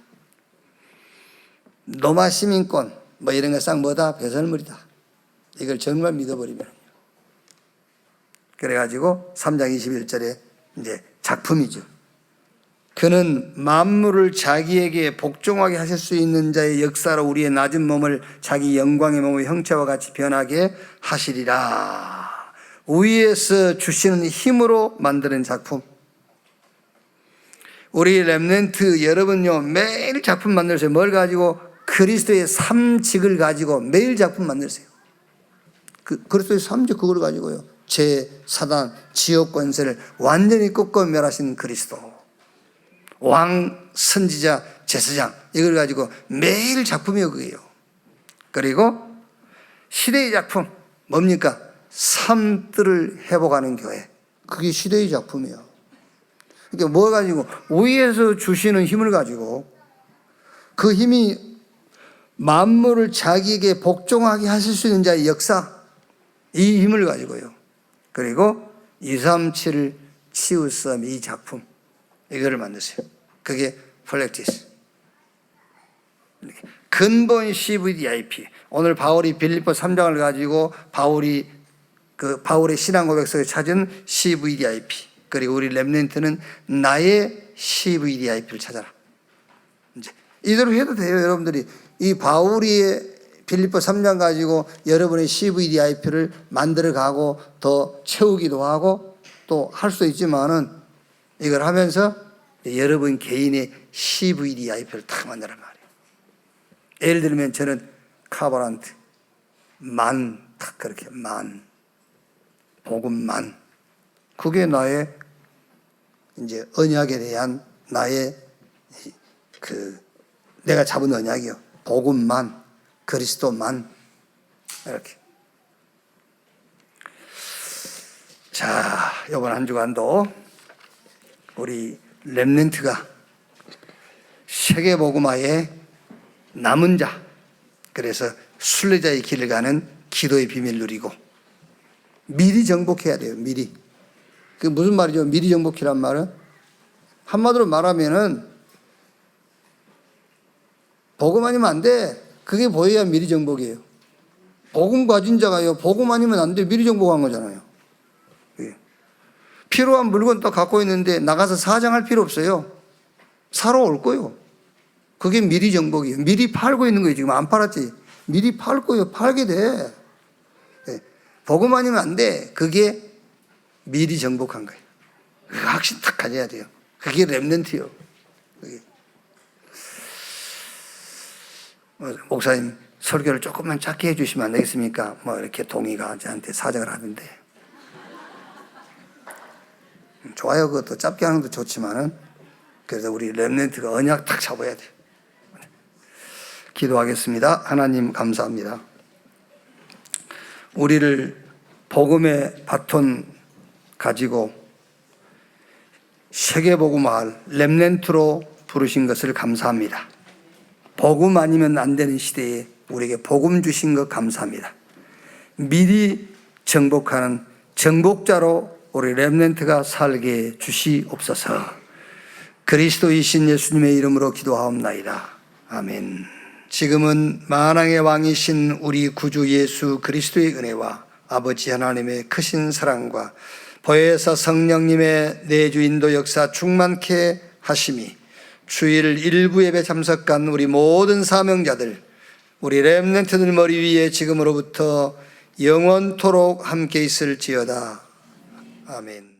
로마 시민권 뭐 이런 거 싹 뭐다? 배설물이다. 이걸 정말 믿어버리면. 그래가지고 3장 21절에 이제 작품이죠. 그는 만물을 자기에게 복종하게 하실 수 있는 자의 역사로 우리의 낮은 몸을 자기 영광의 몸의 형체와 같이 변하게 하시리라. 위에서 주시는 힘으로 만드는 작품. 우리 렘넌트 여러분요, 매일 작품 만들세요. 뭘 가지고? 그리스도의 삼직을 가지고 매일 작품 만들세요. 그리스도의 삼직 그걸 가지고요. 제 사단 지옥 권세를 완전히 꺾고 멸하신 그리스도, 왕 선지자 제사장, 이걸 가지고 매일 작품이요 그게요. 그리고 시대의 작품 뭡니까? 삶들을 회복하는 교회. 그게 시대의 작품이에요. 그러니까 뭘 가지고? 위에서 주시는 힘을 가지고 그 힘이 만물을 자기에게 복종하게 하실 수 있는 자의 역사, 이 힘을 가지고요. 그리고 237을 치우섬, 이 작품, 이거를 만드세요. 그게 플렉티스. 근본 CVDIP. 오늘 바울이 빌립보 3장을 가지고 바울의 신앙 고백서에 찾은 CVDIP. 그리고 우리 렘넌트는 나의 CVDIP를 찾아라. 이제 이대로 해도 돼요. 여러분들이 이 바울이 빌립보 3장 가지고 여러분의 CVDIP를 만들어 가고 더 채우기도 하고 또 할 수 있지만은 이걸 하면서 여러분 개인의 CVDIP를 딱 만들란 말이에요. 예를 들면 저는 카바란트 딱 그렇게 복음만, 그게 나의 이제 언약에 대한 나의 내가 잡은 언약이요. 복음만, 그리스도만, 이렇게. 자, 이번 한 주간도 우리 렘넌트가 세계복음화의 남은 자, 그래서 순례자의 길을 가는 기도의 비밀 누리고 미리 정복해야 돼요. 미리. 그게 무슨 말이죠? 미리 정복이란 말은 한마디로 말하면은 복음 아니면 안 돼. 그게 보여야 미리 정복이에요. 복음 가진 자가요, 복음 아니면 안 돼. 미리 정복한 거잖아요. 필요한 물건 또 갖고 있는데 나가서 사정할 필요 없어요. 사러 올 거예요. 그게 미리 정복이에요. 미리 팔고 있는 거예요. 지금 안 팔았지. 미리 팔 거예요. 팔게 돼. 네. 복음 아니면 안 돼. 그게 미리 정복한 거예요. 그 확신 딱 가져야 돼요. 그게 렘넌트요. 그게. 목사님 설교를 조금만 짧게 해주시면 안 되겠습니까? 뭐 이렇게 동의가 저한테 사정을 하는데 좋아요. 그것도 짧게 하는 것도 좋지만은 그래서 우리 렘넌트가 언약 딱 잡아야 돼요. 기도하겠습니다. 하나님 감사합니다. 우리를 복음의 바톤 가지고 세계복음화할 렘넌트로 부르신 것을 감사합니다. 복음 아니면 안 되는 시대에 우리에게 복음 주신 것 감사합니다. 미리 정복하는 정복자로 우리 렘넌트가 살게 주시옵소서. 그리스도이신 예수님의 이름으로 기도하옵나이다. 아멘. 지금은 만왕의 왕이신 우리 구주 예수 그리스도의 은혜와 아버지 하나님의 크신 사랑과 보혜사 성령님의 내주 인도 역사 충만케 하심이 주일 일부 예배 참석한 우리 모든 사명자들, 우리 렘넌트들 머리 위에 지금으로부터 영원토록 함께 있을지어다. 아멘.